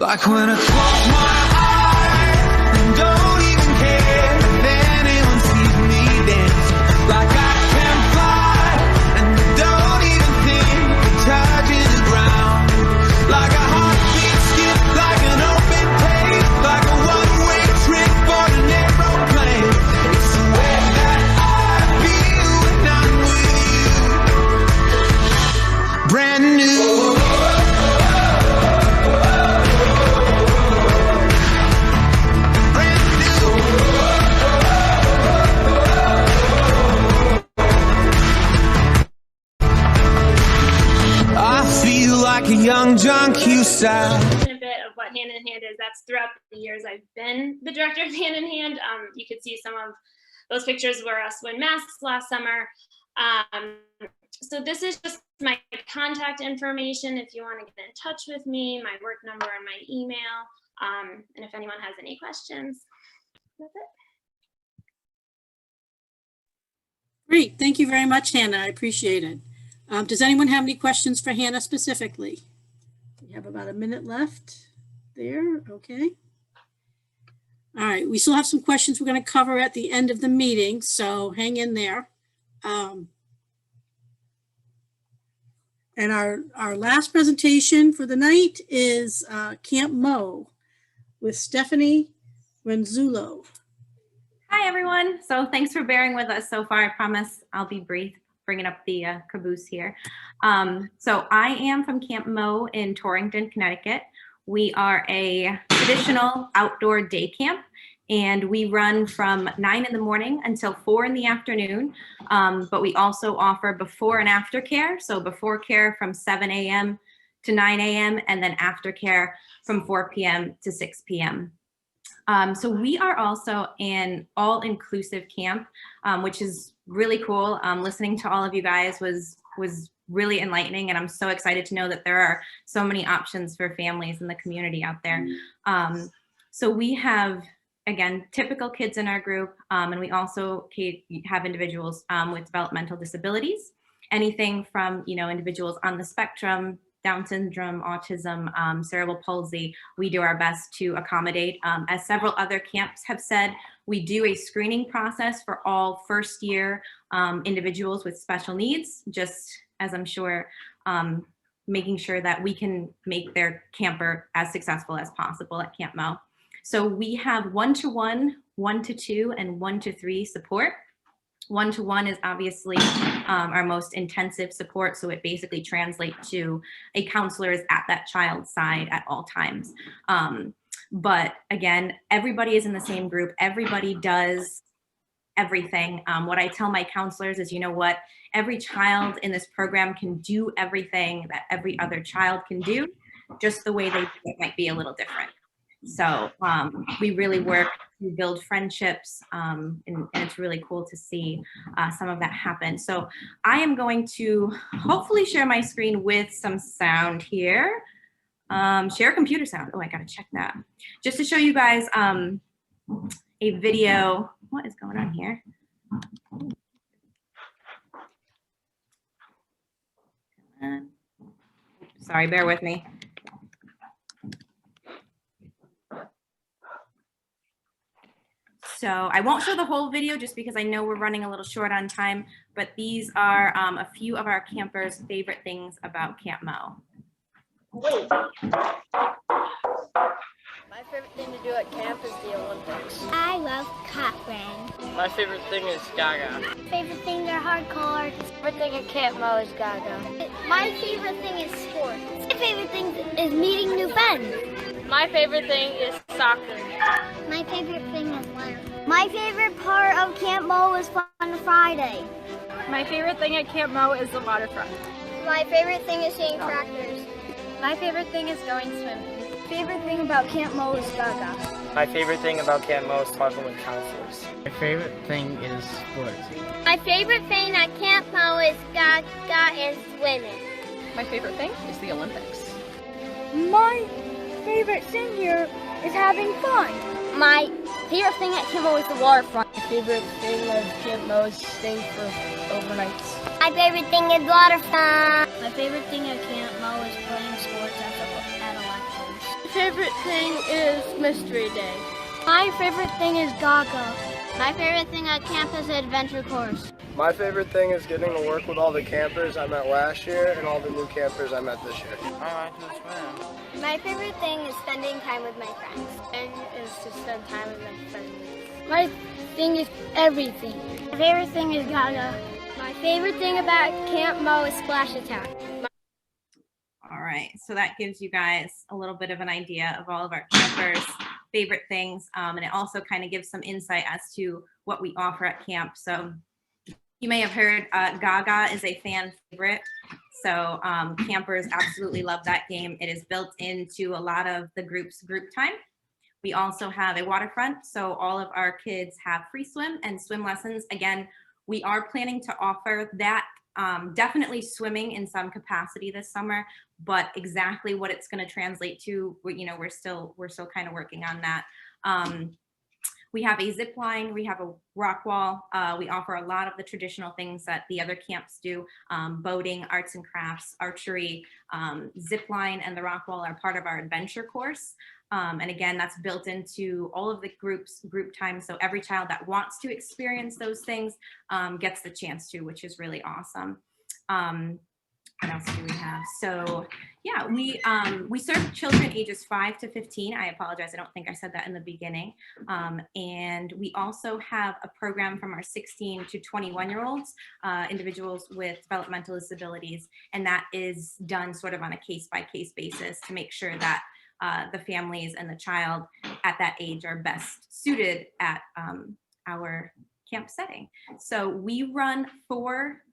S12: Like when I close my eyes and don't even care if anyone sees me dancing. Like I can fly and don't even think of touching the ground. Like a heartbeat skip, like an open page, like a one-way trip on an aeroplane. It's the way that I feel when I'm with you. Brand new. Like a young John Cusack.
S11: A bit of what Hand in Hand is. That's throughout the years I've been the director of Hand in Hand. You could see some of those pictures were us wearing masks last summer. So this is just my contact information if you want to get in touch with me, my work number and my email. And if anyone has any questions, that's it.
S1: Great, thank you very much, Hannah. I appreciate it. Does anyone have any questions for Hannah specifically? We have about a minute left there, okay. All right, we still have some questions we're going to cover at the end of the meeting, so hang in there. And our last presentation for the night is Camp Mo with Stephanie Renzullo.
S13: Hi, everyone. So thanks for bearing with us so far. I promise I'll be brief. bringing up the caboose here. So I am from Camp Mo in Torrington, Connecticut. We are a traditional outdoor day camp, and we run from 9 in the morning until 4 in the afternoon. But we also offer before and after care. So before care from 7 a.m. to 9 a.m. and then after care from 4 p.m. to 6 p.m. So we are also an all-inclusive camp, which is really cool. Listening to all of you guys was really enlightening, and I'm so excited to know that there are so many options for families in the community out there. So we have, again, typical kids in our group, and we also have individuals with developmental disabilities, anything from, individuals on the spectrum, Down syndrome, autism, cerebral palsy. We do our best to accommodate. As several other camps have said, we do a screening process for all first year individuals with special needs, just as I'm sure, making sure that we can make their camper as successful as possible at Camp Mo. So we have 1-to-1, 1-to-2, and 1-to-3 support. 1-to-1 is obviously our most intensive support. So it basically translates to a counselor is at that child's side at all times. But again, everybody is in the same group. Everybody does everything. What I tell my counselors is, you know what, every child in this program can do everything that every other child can do, just the way they do it might be a little different. So we really work to build friendships, and it's really cool to see some of that happen. So I am going to hopefully share my screen with some sound here. Share computer sound. Oh, I gotta check that. Just to show you guys a video. What is going on here? Sorry, bear with me. So I won't show the whole video just because I know we're running a little short on time, but these are a few of our campers' favorite things about Camp Mo.
S14: My favorite thing to do at camp is the Olympics.
S15: I love Cochrane.
S14: My favorite thing is Gaga.
S15: Favorite things are hardcore.
S14: Favorite thing at Camp Mo is Gaga.
S15: My favorite thing is sports. My favorite thing is meeting new friends.
S14: My favorite thing is soccer.
S15: My favorite thing is learning. My favorite part of Camp Mo is Fun Friday.
S14: My favorite thing at Camp Mo is the waterfront.
S15: My favorite thing is seeing tractors.
S14: My favorite thing is going swimming.
S15: Favorite thing about Camp Mo is Gaga.
S16: My favorite thing about Camp Mo is talking with counselors.
S17: My favorite thing is sports.
S15: My favorite thing at Camp Mo is Gaga and swimming.
S14: My favorite thing is the Olympics.
S15: My favorite thing here is having fun. My favorite thing at Camp Mo is the waterfront.
S14: My favorite thing at Camp Mo is staying for overnights.
S15: My favorite thing is waterfront.
S14: My favorite thing at Camp Mo is playing sports at elections.
S15: My favorite thing is Mystery Day.
S14: My favorite thing is Gaga.
S15: My favorite thing at camp is the adventure course.
S16: My favorite thing is getting to work with all the campers I met last year and all the new campers I met this year.
S17: I like to swim.
S15: My favorite thing is spending time with my friends.
S14: And is to spend time with my friends.
S15: My thing is everything. My favorite thing is Gaga. My favorite thing about Camp Mo is Splash Attack.
S13: All right, so that gives you guys a little bit of an idea of all of our campers' favorite things, and it also kind of gives some insight as to what we offer at camp. So you may have heard Gaga is a fan favorite, so campers absolutely love that game. It is built into a lot of the group's group time. We also have a waterfront, so all of our kids have free swim and swim lessons. Again, we are planning to offer that. Definitely swimming in some capacity this summer, but exactly what it's going to translate to, we're still kind of working on that. We have a zip line, we have a rock wall. We offer a lot of the traditional things that the other camps do. Boating, arts and crafts, archery, zip line, and the rock wall are part of our adventure course. And again, that's built into all of the group time. So every child that wants to experience those things gets the chance to, which is really awesome. What else do we have? So Yeah, we serve children ages 5 to 15. I apologize, I don't think I said that in the beginning. And we also have a program from our 16 to 21-year-olds, individuals with developmental disabilities, and that is done sort of on a case-by-case basis to make sure that the families and the child at that age are best suited at our camp setting. So we run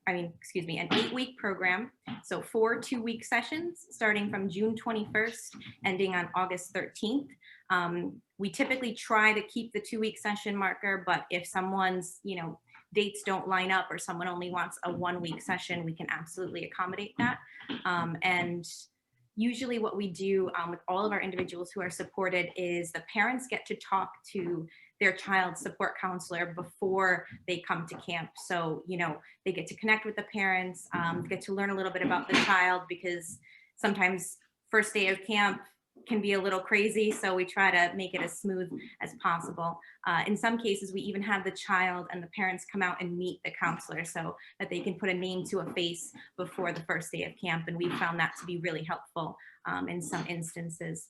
S13: an 8-week program. So 4 2-week sessions starting from June 21st, ending on August 13th. We typically try to keep the 2-week session marker, but if someone's, dates don't line up or someone only wants a 1-week session, we can absolutely accommodate that. And usually what we do with all of our individuals who are supported is the parents get to talk to their child's support counselor before they come to camp. So, they get to connect with the parents, get to learn a little bit about the child, because sometimes first day of camp can be a little crazy. So we try to make it as smooth as possible. In some cases, we even have the child and the parents come out and meet the counselor so that they can put a name to a face before the first day of camp. And we found that to be really helpful in some instances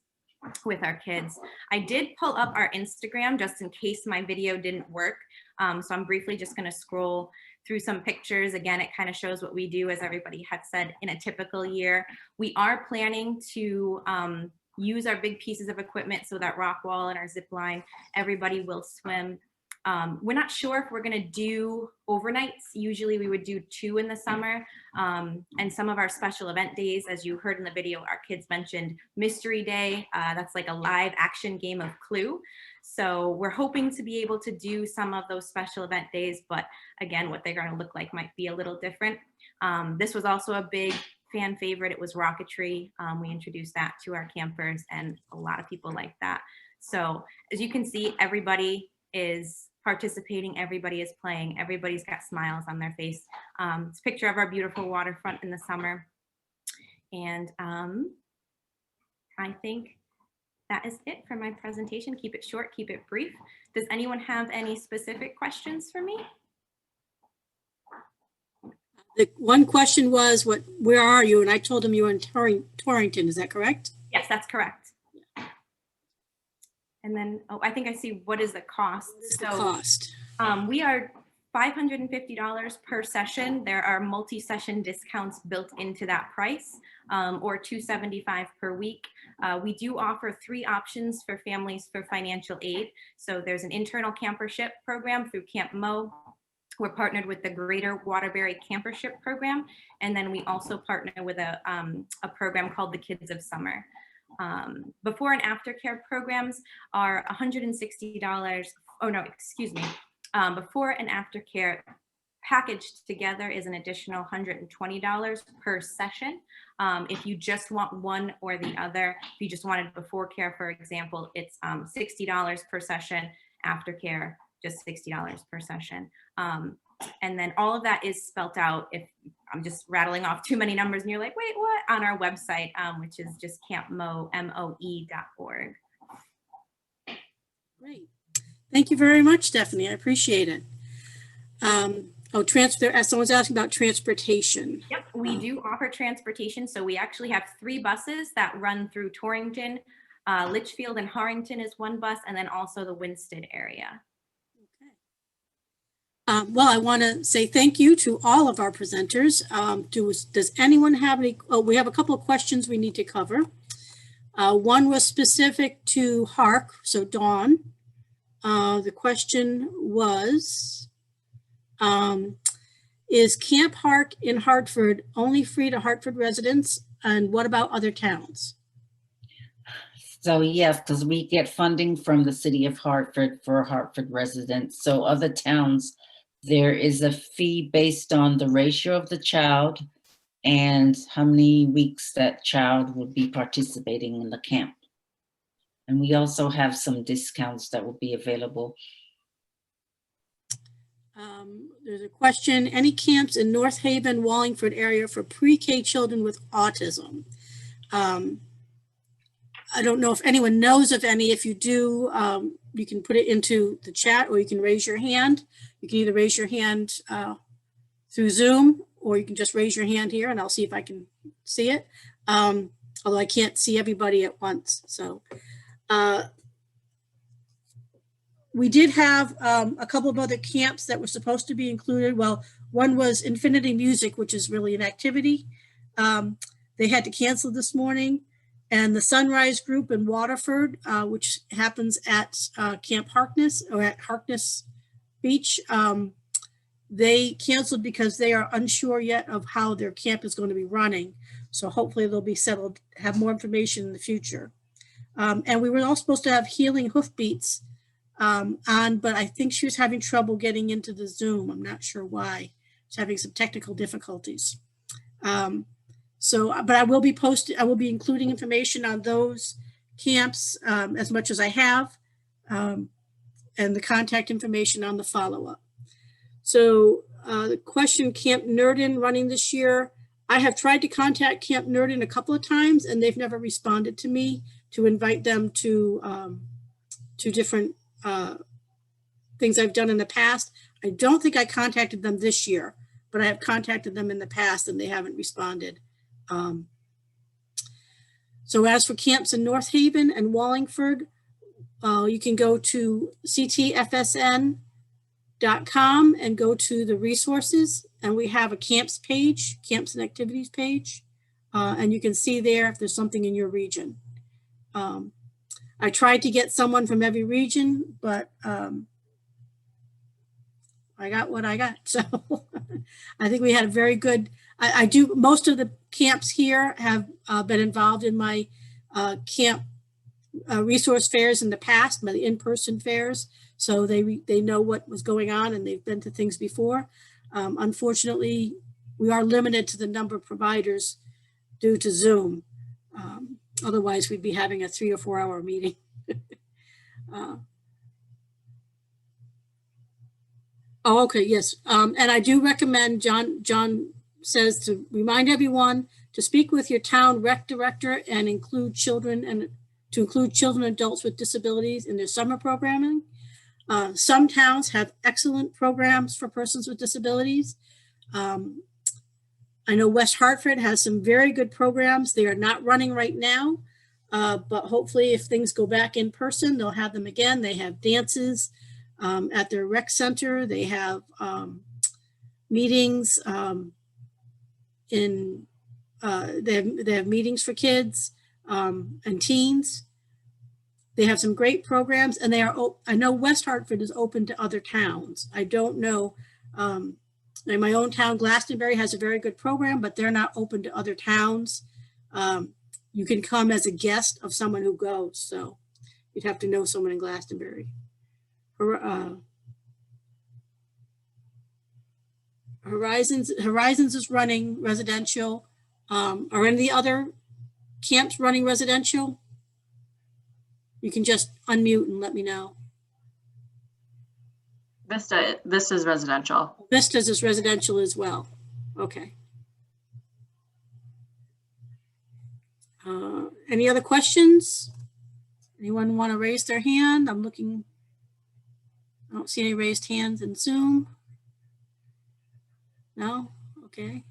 S13: with our kids. I did pull up our Instagram just in case my video didn't work. So I'm briefly just going to scroll through some pictures. Again, it kind of shows what we do, as everybody had said, in a typical year. We are planning to use our big pieces of equipment, so that rock wall and our zip line, everybody will swim. We're not sure if we're going to do overnights. Usually we would do 2 in the summer. And some of our special event days, as you heard in the video, our kids mentioned Mystery Day. That's like a live action game of Clue. So we're hoping to be able to do some of those special event days, but again, what they're going to look like might be a little different. This was also a big fan favorite. It was rocketry. We introduced that to our campers, and a lot of people like that. So as you can see, everybody is participating, everybody is playing, everybody's got smiles on their face. It's a picture of our beautiful waterfront in the summer. And I think that is it for my presentation. Keep it short, keep it brief. Does anyone have any specific questions for me?
S1: The one question was, where are you? And I told him you were in Torrington, is that correct?
S13: Yes, that's correct. And then, I think I see, what is the cost?
S1: What is the cost?
S13: We are $550 per session. There are multi-session discounts built into that price, or $275 per week. We do offer 3 options for families for financial aid. So there's an internal campership program through Camp Mo. We're partnered with the Greater Waterbury Campership Program, and then we also partner with a program called the Kids of Summer. Before and after care programs are $160. Oh no, excuse me. Before and after care packaged together is an additional $120 per session. If you just want one or the other, if you just wanted before care, for example, it's $60 per session. After care, just $60 per session. And then all of that is spelt out. If I'm just rattling off too many numbers and you're like, wait, what? On our website, which is just campmoe.org.
S1: Great. Thank you very much, Stephanie. I appreciate it. Someone's asking about transportation.
S13: Yep, we do offer transportation. So we actually have 3 buses that run through Torrington. Litchfield and Harrington is one bus, and then also the Winston area.
S1: Well, I want to say thank you to all of our presenters. Does anyone have any? Oh, we have a couple of questions we need to cover. One was specific to HARC, so Dawn. The question was, is Camp HARC in Hartford only free to Hartford residents? And what about other towns?
S8: So yes, because we get funding from the city of Hartford for Hartford residents. So other towns, there is a fee based on the ratio of the child and how many weeks that child will be participating in the camp. And we also have some discounts that will be available.
S1: There's a question, any camps in North Haven, Wallingford area for pre-K children with autism? I don't know if anyone knows of any. If you do, you can put it into the chat, or you can raise your hand. You can either raise your hand through Zoom, or you can just raise your hand here and I'll see if I can see it. although I can't see everybody at once. So we did have a couple of other camps that were supposed to be included. Well, one was Infinity Music, which is really an activity. They had to cancel this morning. And the Sunrise Group in Waterford, which happens at Camp Harkness or at Harkness Beach, they canceled because they are unsure yet of how their camp is going to be running. So hopefully they'll be settled, have more information in the future. And we were all supposed to have Healing Hoofbeats on, but I think she was having trouble getting into the Zoom. I'm not sure why. She's having some technical difficulties. But I will be including information on those camps as much as I have, and the contact information on the follow-up. So the question, Camp Nerdin running this year. I have tried to contact Camp Nerdin a couple of times and they've never responded to me to invite them to different things I've done in the past. I don't think I contacted them this year, but I have contacted them in the past and they haven't responded. So as for camps in North Haven and Wallingford, you can go to CTFSN.com and go to the resources, and we have a camps page, camps and activities page, and you can see there if there's something in your region. I tried to get someone from every region, but I got what I got. So I think we had a very good, most of the camps here have been involved in my camp resource fairs in the past, my in-person fairs. So they know what was going on and they've been to things before. Unfortunately, we are limited to the number of providers due to Zoom. Otherwise, we'd be having a 3 or 4 hour meeting. Oh, okay, yes. And I do recommend, John says to remind everyone to speak with your town rec director and include children and adults with disabilities in their summer programming. Some towns have excellent programs for persons with disabilities. I know West Hartford has some very good programs. They are not running right now, but hopefully if things go back in person, they'll have them again. They have dances at their rec center. They have meetings they have meetings for kids and teens. They have some great programs, and I know West Hartford is open to other towns. I don't know, in my own town, Glastonbury has a very good program, but they're not open to other towns. You can come as a guest of someone who goes, so you'd have to know someone in Glastonbury. Horizons is running residential. Are any of the other camps running residential? You can just unmute and let me know.
S9: Vista's residential.
S1: Vista's is residential as well. Okay. Any other questions? Anyone want to raise their hand? I'm looking. I don't see any raised hands in Zoom. No? Okay.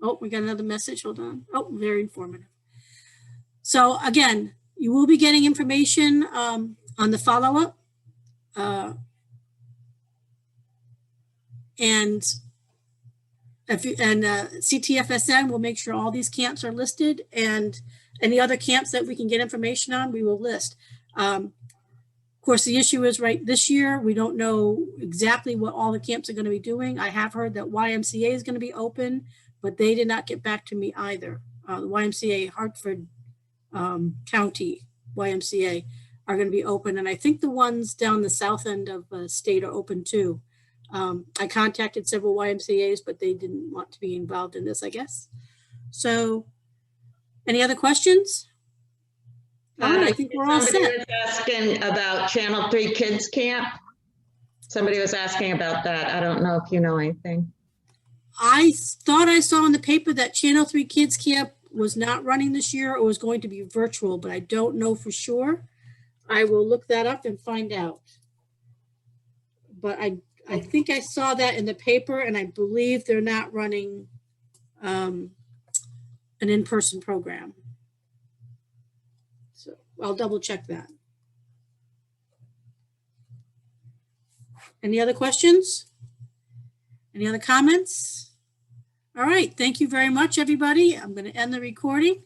S1: Oh, we got another message. Hold on. Oh, very informative. So again, you will be getting information on the follow-up. And CTFSN will make sure all these camps are listed, and any other camps that we can get information on, we will list. Of course, the issue is this year, we don't know exactly what all the camps are going to be doing. I have heard that YMCA is going to be open, but they did not get back to me either. The YMCA, Hartford County YMCA, are going to be open. And I think the ones down the south end of the state are open too. I contacted several YMCAs, but they didn't want to be involved in this, I guess. So any other questions? I think we're all set.
S4: Somebody was asking about Channel 3 Kids Camp. Somebody was asking about that. I don't know if you know anything.
S1: I thought I saw in the paper that Channel 3 Kids Camp was not running this year or was going to be virtual, but I don't know for sure. I will look that up and find out. But I think I saw that in the paper, and I believe they're not running an in-person program. So I'll double check that. Any other questions? Any other comments? All right, thank you very much, everybody. I'm going to end the recording.